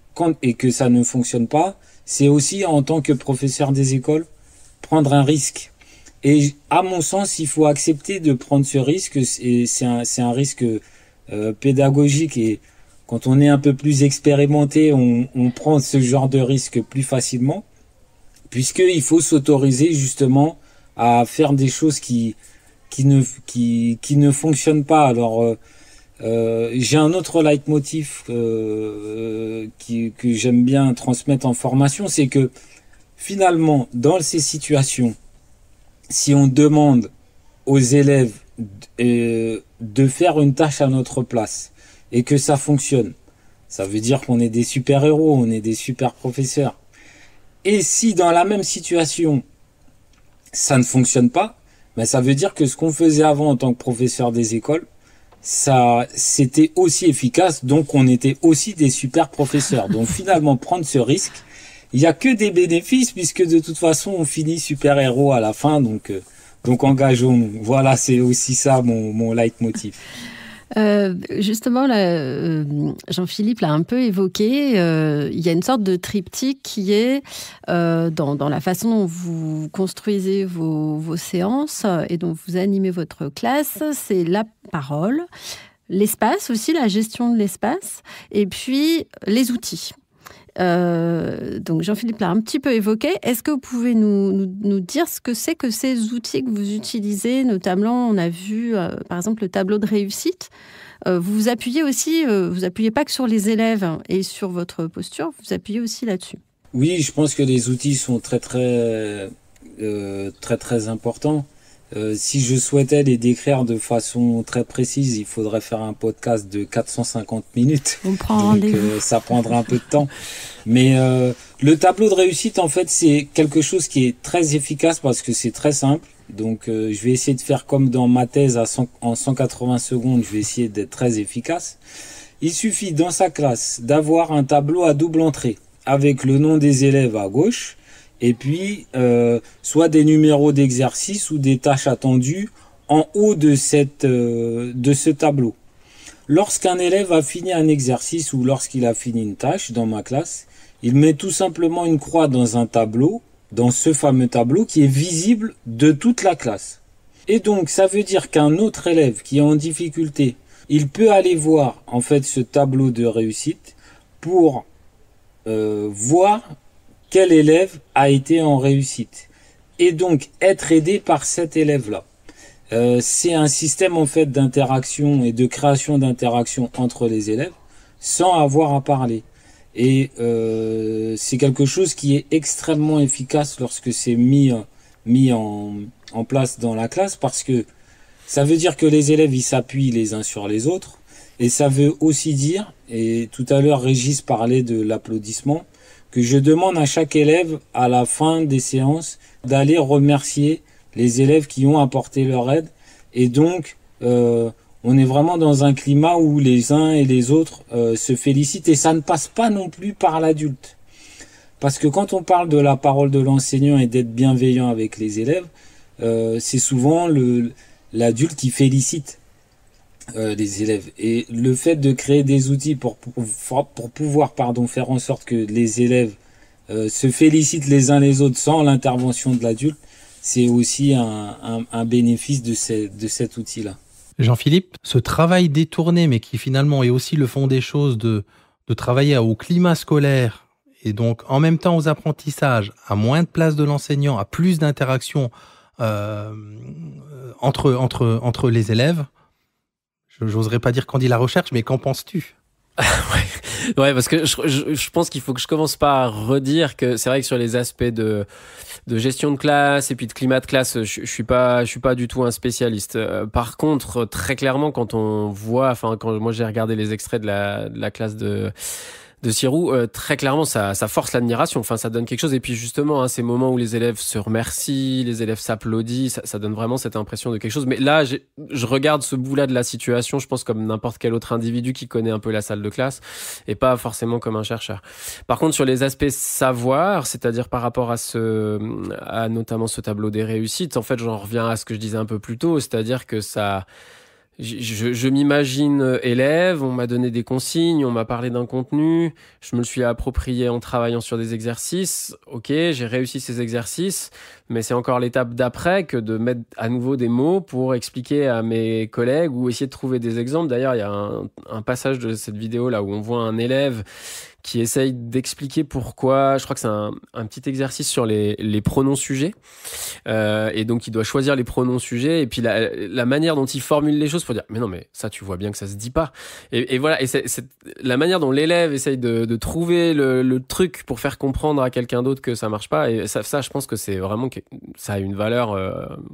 C: que ça ne fonctionne pas, c'est aussi en tant que professeur des écoles prendre un risque. Et à mon sens, il faut accepter de prendre ce risque. C'est un risque pédagogique, et quand on est un peu plus expérimenté, on prend ce genre de risque plus facilement, puisqu'il faut s'autoriser justement à faire des choses qui ne fonctionnent pas. Alors j'ai un autre leitmotiv que j'aime bien transmettre en formation, c'est que finalement, dans ces situations, si on demande aux élèves de faire une tâche à notre place et que ça fonctionne, ça veut dire qu'on est des super-héros, on est des super-professeurs. Et si dans la même situation, ça ne fonctionne pas, ben ça veut dire que ce qu'on faisait avant en tant que professeur des écoles, ça, c'était aussi efficace, donc on était aussi des super professeurs. Donc finalement, prendre ce risque, il n'y a que des bénéfices, puisque de toute façon, on finit super-héros à la fin, donc engageons-nous. Voilà, c'est aussi ça mon leitmotiv.
A: Justement, là, Jean-Philippe l'a un peu évoqué, il y a une sorte de triptyque qui est dans la façon dont vous construisez vos séances et dont vous animez votre classe, c'est la parole, l'espace aussi, la gestion de l'espace, et puis les outils. Donc Jean-Philippe l'a un petit peu évoqué. Est-ce que vous pouvez nous dire ce que c'est que ces outils que vous utilisez? Notamment, on a vu par exemple le tableau de réussite. Vous vous appuyez aussi, vous appuyez pas que sur les élèves et sur votre posture, vous appuyez aussi là-dessus.
C: Oui, je pense que les outils sont très importants. Si je souhaitais les décrire de façon très précise, il faudrait faire un podcast de 450 minutes.
A: On prend rendez-vous.
C: Ça prendrait un peu de temps. Mais le tableau de réussite, en fait, c'est quelque chose qui est très efficace parce que c'est très simple. Donc, je vais essayer de faire comme dans ma thèse en 180 secondes. Je vais essayer d'être très efficace. Il suffit dans sa classe d'avoir un tableau à double entrée avec le nom des élèves à gauche et puis soit des numéros d'exercice ou des tâches attendues en haut de ce tableau. Lorsqu'un élève a fini un exercice ou lorsqu'il a fini une tâche dans ma classe, il met tout simplement une croix dans un tableau, dans ce fameux tableau qui est visible de toute la classe. Et donc ça veut dire qu'un autre élève qui est en difficulté, il peut aller voir en fait ce tableau de réussite pour voir quel élève a été en réussite et donc être aidé par cet élève-là. C'est un système en fait d'interaction et de création d'interaction entre les élèves sans avoir à parler. Et c'est quelque chose qui est extrêmement efficace lorsque c'est mis en place dans la classe parce que ça veut dire que les élèves ils s'appuient les uns sur les autres et ça veut aussi dire, et tout à l'heure Régis parlait de l'applaudissement, que je demande à chaque élève à la fin des séances d'aller remercier les élèves qui ont apporté leur aide et donc on est vraiment dans un climat où les uns et les autres se félicitent et ça ne passe pas non plus par l'adulte. Parce que quand on parle de la parole de l'enseignant et d'être bienveillant avec les élèves, c'est souvent l'adulte qui félicite les élèves. Et le fait de créer des outils pour pouvoir faire en sorte que les élèves se félicitent les uns les autres sans l'intervention de l'adulte, c'est aussi un bénéfice de cet outil-là.
B: Jean-Philippe, ce travail détourné, mais qui finalement est aussi le fond des choses, de travailler au climat scolaire et donc en même temps aux apprentissages, à moins de place de l'enseignant, à plus d'interaction entre les élèves. Je n'oserais pas dire qu'en dit la recherche, mais qu'en penses-tu ?
D: Ouais, parce que je pense qu'il faut que je commence par redire que c'est vrai que sur les aspects de gestion de classe et puis de climat de classe, je suis pas du tout un spécialiste. Par contre, très clairement, quand moi j'ai regardé les extraits de la classe de Sirou, très clairement ça force l'admiration, enfin ça donne quelque chose et puis justement ces moments où les élèves se remercient, les élèves s'applaudissent, ça donne vraiment cette impression de quelque chose. Mais là je regarde ce bout-là de la situation, je pense comme n'importe quel autre individu qui connaît un peu la salle de classe et pas forcément comme un chercheur. Par contre sur les aspects savoir, c'est-à-dire par rapport à notamment ce tableau des réussites, en fait j'en reviens à ce que je disais un peu plus tôt, c'est-à-dire que ça... Je m'imagine élève, on m'a donné des consignes, on m'a parlé d'un contenu, je me le suis approprié en travaillant sur des exercices. Ok, j'ai réussi ces exercices, mais c'est encore l'étape d'après que de mettre à nouveau des mots pour expliquer à mes collègues ou essayer de trouver des exemples. D'ailleurs, il y a un passage de cette vidéo là où on voit un élève qui essaye d'expliquer pourquoi, je crois que c'est un petit exercice sur les pronoms sujets, et donc il doit choisir les pronoms sujets, et puis la manière dont il formule les choses pour dire, mais non, mais ça tu vois bien que ça se dit pas, et voilà, et c'est la manière dont l'élève essaye de trouver le truc pour faire comprendre à quelqu'un d'autre que ça marche pas, et ça je pense que c'est vraiment, ça a une valeur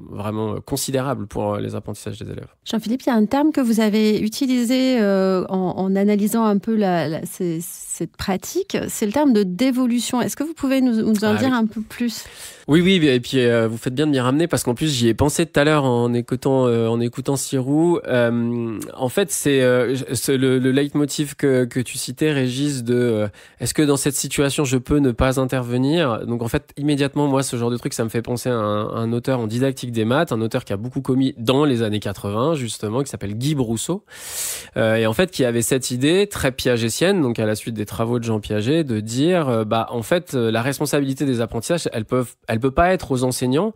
D: vraiment considérable pour les apprentissages des élèves.
A: Jean-Philippe, il y a un terme que vous avez utilisé en analysant un peu cette pratique, c'est le terme de dévolution. Est-ce que vous pouvez nous en dire un peu plus ?
D: Oui, et puis vous faites bien de m'y ramener parce qu'en plus j'y ai pensé tout à l'heure en écoutant Sirou. En fait, c'est le leitmotiv que tu citais, Régis, de est-ce que dans cette situation je peux ne pas intervenir ? Donc en fait, immédiatement, moi, ce genre de truc, ça me fait penser à un auteur en didactique des maths, un auteur qui a beaucoup commis dans les années 80, justement, qui s'appelle Guy Brousseau, et en fait qui avait cette idée très piagétienne, donc à la suite des travaux de Jean Piaget, de dire en fait la responsabilité des apprentissages, elle peut pas être aux enseignants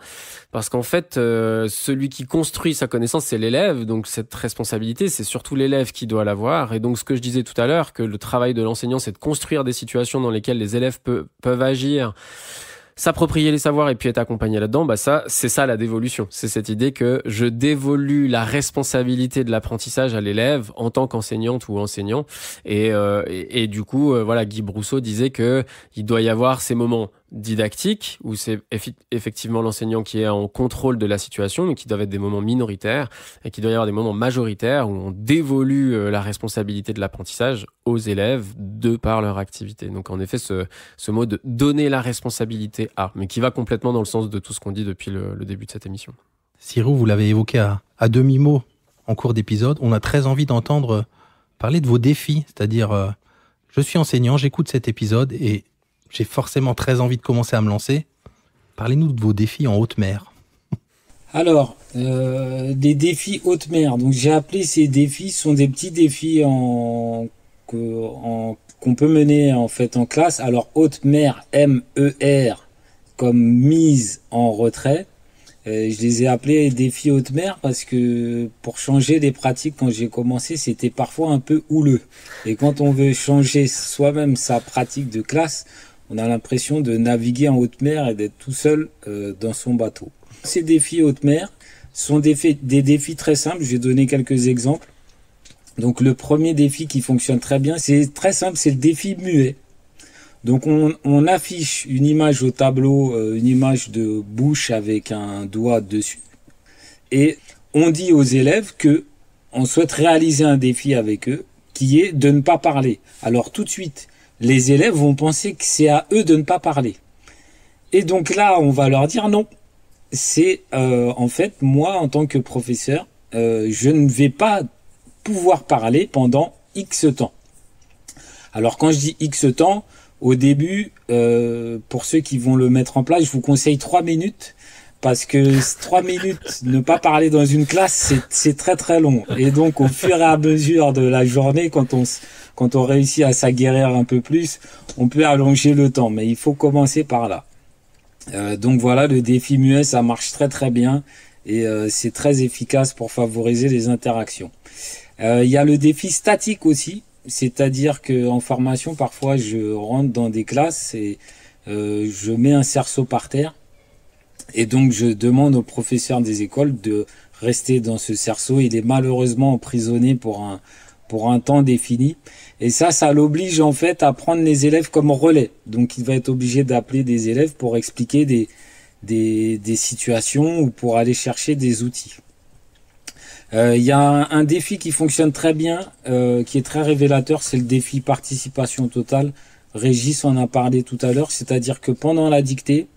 D: parce qu'en fait celui qui construit sa connaissance c'est l'élève, donc cette responsabilité c'est surtout l'élève qui doit l'avoir. Et donc ce que je disais tout à l'heure, que le travail de l'enseignant c'est de construire des situations dans lesquelles les élèves peuvent agir s'approprier les savoirs et puis être accompagné là-dedans, bah ça, c'est ça la dévolution. C'est cette idée que je dévolue la responsabilité de l'apprentissage à l'élève en tant qu'enseignante ou enseignant. Et du coup, voilà, Guy Brousseau disait que il doit y avoir ces moments didactiques où c'est effectivement l'enseignant qui est en contrôle de la situation, mais qui doivent être des moments minoritaires, et qu'il doit y avoir des moments majoritaires où on dévolue la responsabilité de l'apprentissage aux élèves de par leur activité. Donc en effet, ce mot de donner la responsabilité à, mais qui va complètement dans le sens de tout ce qu'on dit depuis le début de cette émission.
B: Cyril, vous l'avez évoqué à demi-mot en cours d'épisode. On a très envie d'entendre parler de vos défis, c'est-à-dire je suis enseignant, j'écoute cet épisode et j'ai forcément très envie de commencer à me lancer. Parlez-nous de vos défis en haute mer.
C: Alors, des défis haute mer. Donc j'ai appelé ces défis, ce sont des petits défis qu'on peut mener en fait en classe. Alors haute mer, M-E-R, comme mise en retrait. Je les ai appelés défis haute mer parce que pour changer les pratiques, quand j'ai commencé, c'était parfois un peu houleux. Et quand on veut changer soi-même sa pratique de classe, on a l'impression de naviguer en haute mer et d'être tout seul dans son bateau. Ces défis haute mer sont des défis très simples. Je vais donner quelques exemples. Donc le premier défi qui fonctionne très bien, c'est très simple, c'est le défi muet. Donc on affiche une image au tableau, une image de bouche avec un doigt dessus. Et on dit aux élèves que on souhaite réaliser un défi avec eux, qui est de ne pas parler. Alors tout de suite, les élèves vont penser que c'est à eux de ne pas parler. Et donc là, on va leur dire non. C'est en fait, moi, en tant que professeur, je ne vais pas pouvoir parler pendant X temps. Alors quand je dis X temps, au début, pour ceux qui vont le mettre en place, je vous conseille 3 minutes. Parce que 3 minutes, ne pas parler dans une classe, c'est très très long. Et donc au fur et à mesure de la journée, quand on réussit à s'aguerrir un peu plus, on peut allonger le temps. Mais il faut commencer par là. Donc voilà, le défi muet, ça marche très très bien. Et c'est très efficace pour favoriser les interactions. Il y a le défi statique aussi. C'est-à-dire qu'en formation, parfois, je rentre dans des classes et je mets un cerceau par terre. Et donc, je demande aux professeurs des écoles de rester dans ce cerceau. Il est malheureusement emprisonné pour un temps défini. Et ça l'oblige en fait à prendre les élèves comme relais. Donc, il va être obligé d'appeler des élèves pour expliquer des situations ou pour aller chercher des outils. Il y a un défi qui fonctionne très bien, qui est très révélateur, c'est le défi participation totale. Régis en a parlé tout à l'heure, c'est-à-dire que pendant la dictée,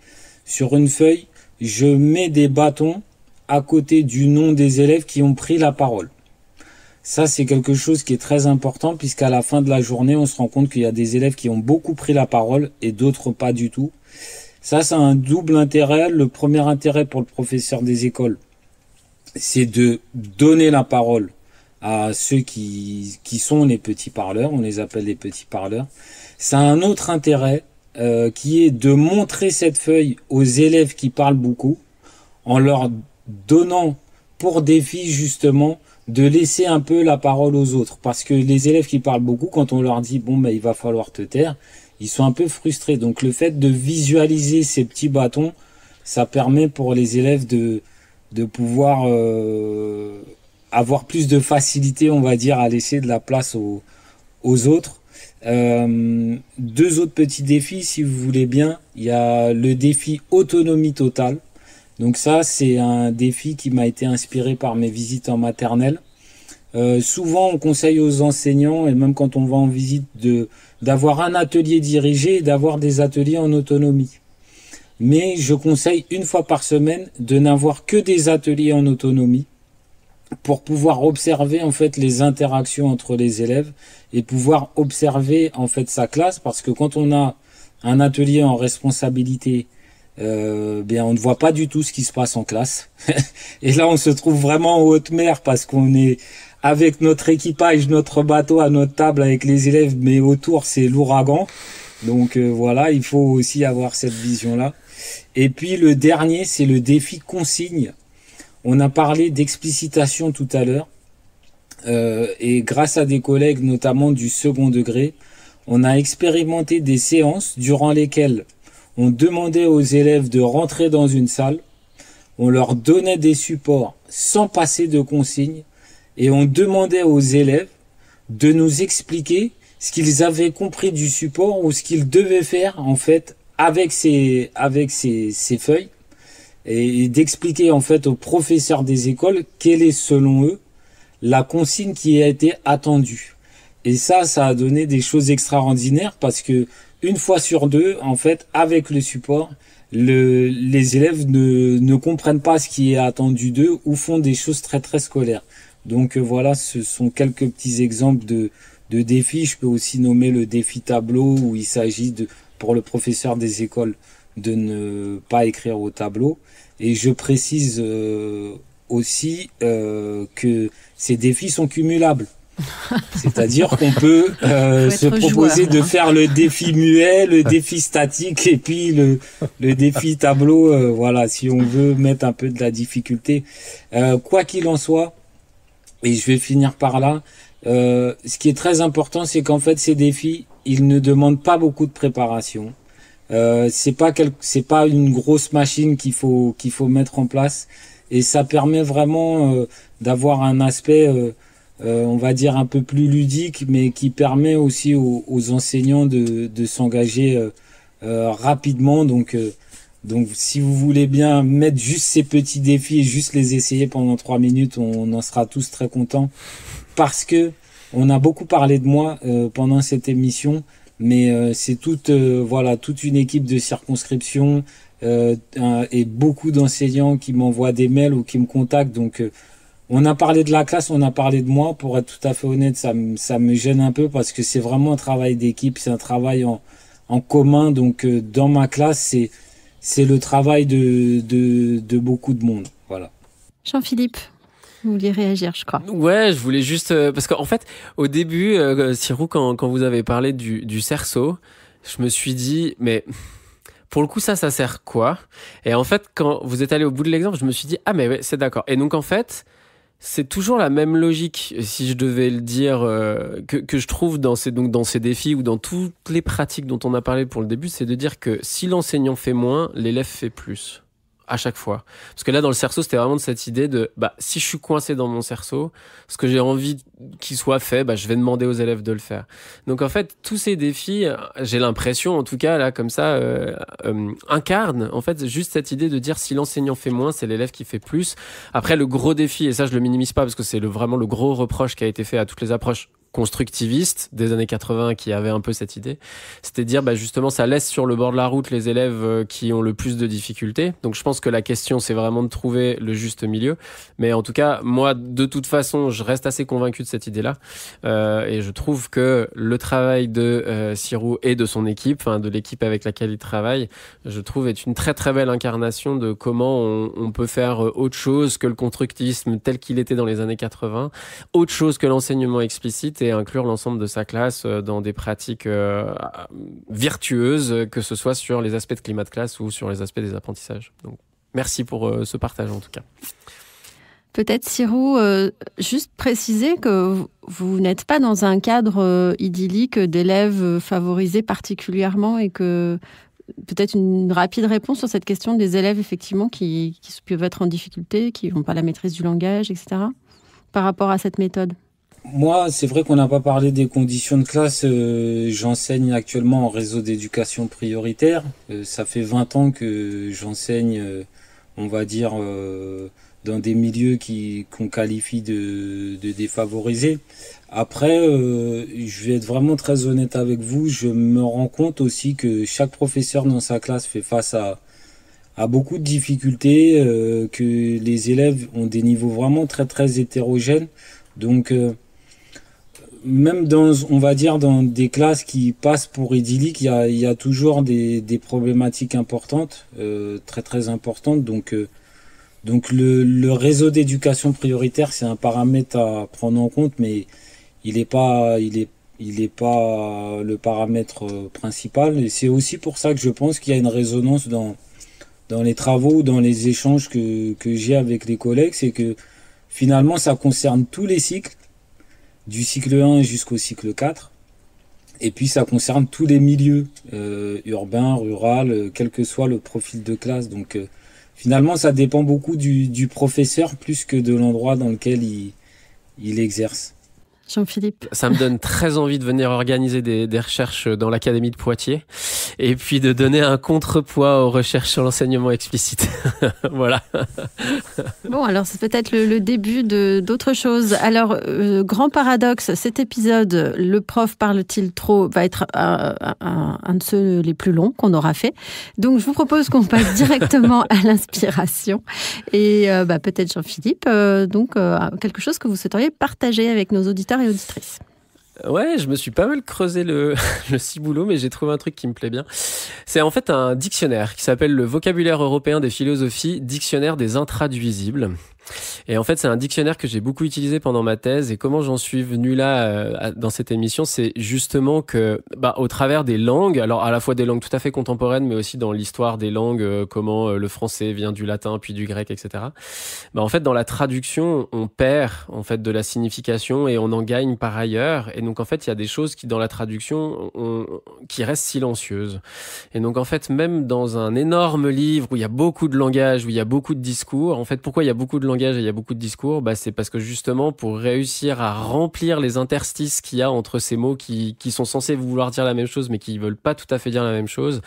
C: sur une feuille, je mets des bâtons à côté du nom des élèves qui ont pris la parole. Ça, c'est quelque chose qui est très important, puisqu'à la fin de la journée, on se rend compte qu'il y a des élèves qui ont beaucoup pris la parole et d'autres pas du tout. Ça a un double intérêt. Le premier intérêt pour le professeur des écoles, c'est de donner la parole à ceux qui sont les petits parleurs, on les appelle les petits parleurs. Ça a un autre intérêt qui est de montrer cette feuille aux élèves qui parlent beaucoup, en leur donnant pour défi justement de laisser un peu la parole aux autres. Parce que les élèves qui parlent beaucoup, quand on leur dit bon il va falloir te taire, ils sont un peu frustrés. Donc le fait de visualiser ces petits bâtons, ça permet pour les élèves de pouvoir avoir plus de facilité, on va dire, à laisser de la place aux autres. 2 autres petits défis, si vous voulez bien. Il y a le défi autonomie totale. Donc ça, c'est un défi qui m'a été inspiré par mes visites en maternelle. Souvent, on conseille aux enseignants, et même quand on va en visite, d'avoir un atelier dirigé et d'avoir des ateliers en autonomie. Mais je conseille 1 fois par semaine de n'avoir que des ateliers en autonomie pour pouvoir observer en fait les interactions entre les élèves et pouvoir observer en fait sa classe, parce que quand on a un atelier en responsabilité, on ne voit pas du tout ce qui se passe en classe. Et là, on se trouve vraiment en haute mer parce qu'on est avec notre équipage, notre bateau à notre table avec les élèves, mais autour c'est l'ouragan. Donc voilà, il faut aussi avoir cette vision-là. Et puis le dernier, c'est le défi consigne. On a parlé d'explicitation tout à l'heure. Et grâce à des collègues, notamment du second degré, on a expérimenté des séances durant lesquelles on demandait aux élèves de rentrer dans une salle, on leur donnait des supports sans passer de consignes, et on demandait aux élèves de nous expliquer ce qu'ils avaient compris du support ou ce qu'ils devaient faire en fait avec ces feuilles, et d'expliquer en fait aux professeurs des écoles quelle est selon eux la consigne qui a été attendue. Et ça a donné des choses extraordinaires parce que une fois sur deux, en fait, avec le support, les élèves ne comprennent pas ce qui est attendu d'eux ou font des choses très très scolaires. Donc voilà, ce sont quelques petits exemples de défis. Je peux aussi nommer le défi tableau où il s'agit pour le professeur des écoles de ne pas écrire au tableau. Et je précise aussi que ces défis sont cumulables. C'est-à-dire qu'on peut se proposer de faire le défi muet, le défi statique et puis le défi tableau, voilà, si on veut mettre un peu de la difficulté. Quoi qu'il en soit, et je vais finir par là, ce qui est très important, c'est qu'en fait ces défis, ils ne demandent pas beaucoup de préparation. C'est pas une grosse machine qu'il faut mettre en place, et ça permet vraiment d'avoir un aspect on va dire un peu plus ludique, mais qui permet aussi aux enseignants de s'engager rapidement. Donc si vous voulez bien mettre juste ces petits défis et juste les essayer pendant 3 minutes, on en sera tous très contents, parce que on a beaucoup parlé de moi pendant cette émission, mais c'est toute une équipe de circonscription et beaucoup d'enseignants qui m'envoient des mails ou qui me contactent. Donc on a parlé de la classe, on a parlé de moi. Pour être tout à fait honnête, ça me gêne un peu parce que c'est vraiment un travail d'équipe, c'est un travail en commun. Donc dans ma classe, c'est le travail de beaucoup de monde. Voilà.
A: Jean-Philippe, vous vouliez réagir, je crois.
D: Ouais, je voulais juste parce qu'en fait, au début, Sirou, quand vous avez parlé du cerceau, je me suis dit, mais pour le coup, ça sert quoi? Et en fait, quand vous êtes allé au bout de l'exemple, je me suis dit, ah mais ouais, c'est d'accord. Et donc en fait, c'est toujours la même logique, si je devais le dire, que je trouve dans ces défis ou dans toutes les pratiques dont on a parlé pour le début, c'est de dire que si l'enseignant fait moins, l'élève fait plus. À chaque fois. Parce que là, dans le cerceau, c'était vraiment de cette idée de, si je suis coincé dans mon cerceau, ce que j'ai envie qu'il soit fait, je vais demander aux élèves de le faire. Donc, en fait, tous ces défis, j'ai l'impression, en tout cas, là, comme ça, incarnent, en fait, juste cette idée de dire si l'enseignant fait moins, c'est l'élève qui fait plus. Après, le gros défi, et ça, je le minimise pas parce que c'est vraiment le gros reproche qui a été fait à toutes les approches constructiviste des années 80 qui avait un peu cette idée, c'était de dire justement ça laisse sur le bord de la route les élèves qui ont le plus de difficultés. Donc je pense que la question c'est vraiment de trouver le juste milieu, mais en tout cas moi de toute façon je reste assez convaincu de cette idée-là et je trouve que le travail de Sirou et de son équipe, de l'équipe avec laquelle il travaille, je trouve est une très très belle incarnation de comment on peut faire autre chose que le constructivisme tel qu'il était dans les années 80, autre chose que l'enseignement explicite, et inclure l'ensemble de sa classe dans des pratiques vertueuses, que ce soit sur les aspects de climat de classe ou sur les aspects des apprentissages. Donc, merci pour ce partage en tout cas.
A: Peut-être, Sirou, juste préciser que vous n'êtes pas dans un cadre idyllique d'élèves favorisés particulièrement, et que peut-être une rapide réponse sur cette question des élèves effectivement qui peuvent être en difficulté, qui n'ont pas la maîtrise du langage, etc., par rapport à cette méthode.
C: Moi, c'est vrai qu'on n'a pas parlé des conditions de classe. J'enseigne actuellement en réseau d'éducation prioritaire. Ça fait 20 ans que j'enseigne, on va dire, dans des milieux qu'on qualifie de défavorisés. Après, je vais être vraiment très honnête avec vous. Je me rends compte aussi que chaque professeur dans sa classe fait face à beaucoup de difficultés, que les élèves ont des niveaux vraiment très très hétérogènes. Donc même on va dire dans des classes qui passent pour idylliques, il y a toujours des problématiques importantes, très très importantes. Donc le réseau d'éducation prioritaire, c'est un paramètre à prendre en compte, mais il n'est pas le paramètre principal. Et c'est aussi pour ça que je pense qu'il y a une résonance dans les travaux, dans les échanges que j'ai avec les collègues, c'est que finalement ça concerne tous les cycles, du cycle 1 jusqu'au cycle 4. Et puis ça concerne tous les milieux, urbains, rural, quel que soit le profil de classe. Donc finalement, ça dépend beaucoup du professeur plus que de l'endroit dans lequel il exerce.
A: Jean-Philippe.
D: Ça me donne très envie de venir organiser des recherches dans l'Académie de Poitiers et puis de donner un contrepoids aux recherches sur l'enseignement explicite. Voilà.
A: Bon, alors c'est peut-être le début d'autre chose. Alors, grand paradoxe, cet épisode, le prof parle-t-il trop, va être un de ceux les plus longs qu'on aura fait. Donc, je vous propose qu'on passe directement à l'inspiration. Et peut-être Jean-Philippe, quelque chose que vous souhaiteriez partager avec nos auditeurs et auditrices.
D: Ouais, je me suis pas mal creusé le ciboulot, mais j'ai trouvé un truc qui me plaît bien. C'est en fait un dictionnaire qui s'appelle le Vocabulaire européen des philosophies, dictionnaire des intraduisibles. Et en fait, c'est un dictionnaire que j'ai beaucoup utilisé pendant ma thèse. Et comment j'en suis venu là dans cette émission, c'est justement que, au travers des langues, alors à la fois des langues tout à fait contemporaines, mais aussi dans l'histoire des langues, comment le français vient du latin puis du grec, etc. En fait, dans la traduction, on perd en fait de la signification et on en gagne par ailleurs. Et donc en fait, il y a des choses qui dans la traduction qui restent silencieuses. Et donc en fait, même dans un énorme livre où il y a beaucoup de langage, où il y a beaucoup de discours, en fait, pourquoi il y a beaucoup de langage et il y a beaucoup de discours, c'est parce que justement pour réussir à remplir les interstices qu'il y a entre ces mots qui sont censés vouloir dire la même chose mais qui veulent pas tout à fait dire la même chose,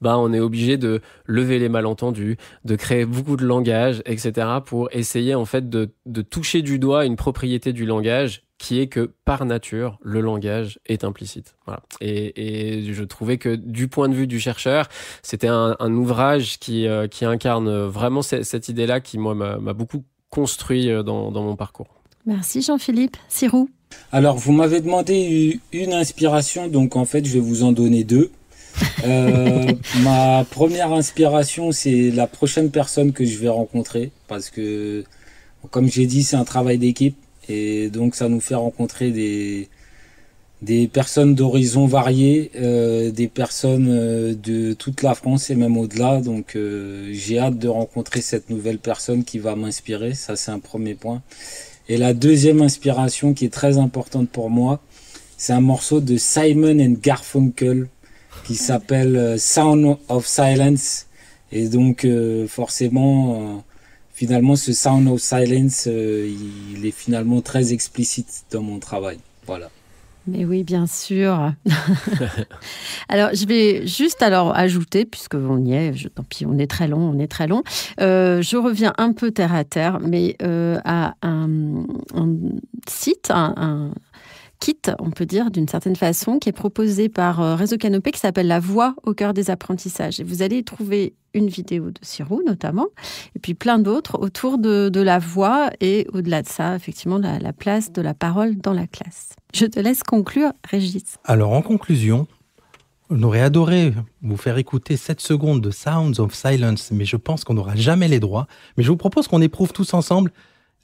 D: on est obligé de lever les malentendus, de créer beaucoup de langage, etc. pour essayer en fait de toucher du doigt une propriété du langage qui est que par nature, le langage est implicite. Voilà. Et je trouvais que du point de vue du chercheur, c'était un ouvrage qui incarne vraiment cette idée-là qui, moi, m'a beaucoup construit dans mon parcours.
A: Merci Jean-Philippe. Sirou.
C: Alors, vous m'avez demandé une inspiration, donc en fait, je vais vous en donner deux. Ma première inspiration, c'est la prochaine personne que je vais rencontrer, parce que, comme j'ai dit, c'est un travail d'équipe. Et donc ça nous fait rencontrer des personnes d'horizons variés, des personnes de toute la France et même au-delà. Donc j'ai hâte de rencontrer cette nouvelle personne qui va m'inspirer. Ça, c'est un premier point. Et la deuxième inspiration qui est très importante pour moi, c'est un morceau de Simon and Garfunkel qui s'appelle Sound of Silence. Et donc forcément... Finalement, ce Sound of Silence, il est finalement très explicite dans mon travail. Voilà.
A: Mais oui, bien sûr. Alors, je vais juste ajouter, puisqu'on y est, tant pis, on est très long. Je reviens un peu terre à terre, mais à un site, un kit, on peut dire, d'une certaine façon, qui est proposé par Réseau Canopé, qui s'appelle La Voix au cœur des apprentissages. Et vous allez trouver une vidéo de Sirou, notamment, et puis plein d'autres autour de la voix et au-delà de ça, effectivement, la place de la parole dans la classe. Je te laisse conclure, Régis.
B: Alors, en conclusion, on aurait adoré vous faire écouter 7 secondes de Sounds of Silence, mais je pense qu'on n'aura jamais les droits. Mais je vous propose qu'on éprouve tous ensemble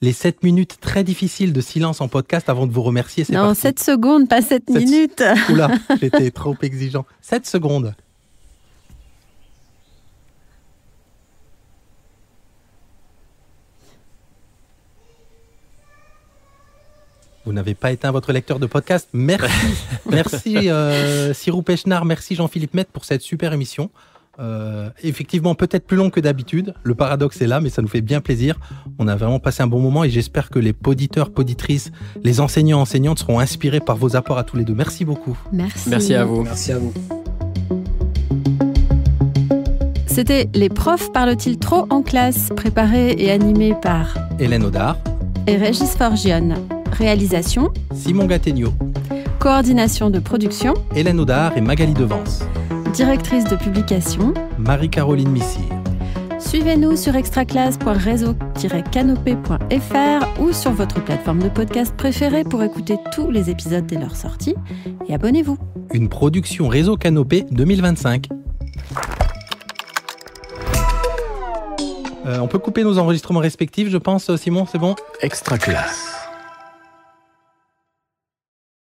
B: les 7 minutes très difficiles de silence en podcast avant de vous remercier. C'est
A: non,
B: parti.
A: 7 secondes, pas 7 minutes.
B: Oula, j'étais trop exigeant. 7 secondes. Vous n'avez pas éteint votre lecteur de podcast. Merci. Merci Sirou Pechnard, merci Jean-Philippe Mette pour cette super émission. Effectivement, peut-être plus long que d'habitude. Le paradoxe est là, mais ça nous fait bien plaisir. On a vraiment passé un bon moment et j'espère que les poditeurs, poditrices, les enseignants, enseignantes seront inspirés par vos apports à tous les deux. Merci beaucoup.
D: Merci à vous.
C: Merci à vous.
A: C'était Les profs parlent-ils trop en classe, préparé et animé par
B: Hélène Audard
A: et Régis Forgione. Réalisation
B: Simon Gattegno.
A: Coordination de production
B: Hélène Audard et Magali Devance.
A: Directrice de publication
B: Marie-Caroline Missire.
A: Suivez-nous sur extraclasse.réseau-canopé.fr ou sur votre plateforme de podcast préférée pour écouter tous les épisodes dès leur sortie. Et abonnez-vous.
B: Une production Réseau Canopé 2025. On peut couper nos enregistrements respectifs, je pense, Simon, c'est bon ?
E: Extraclasse.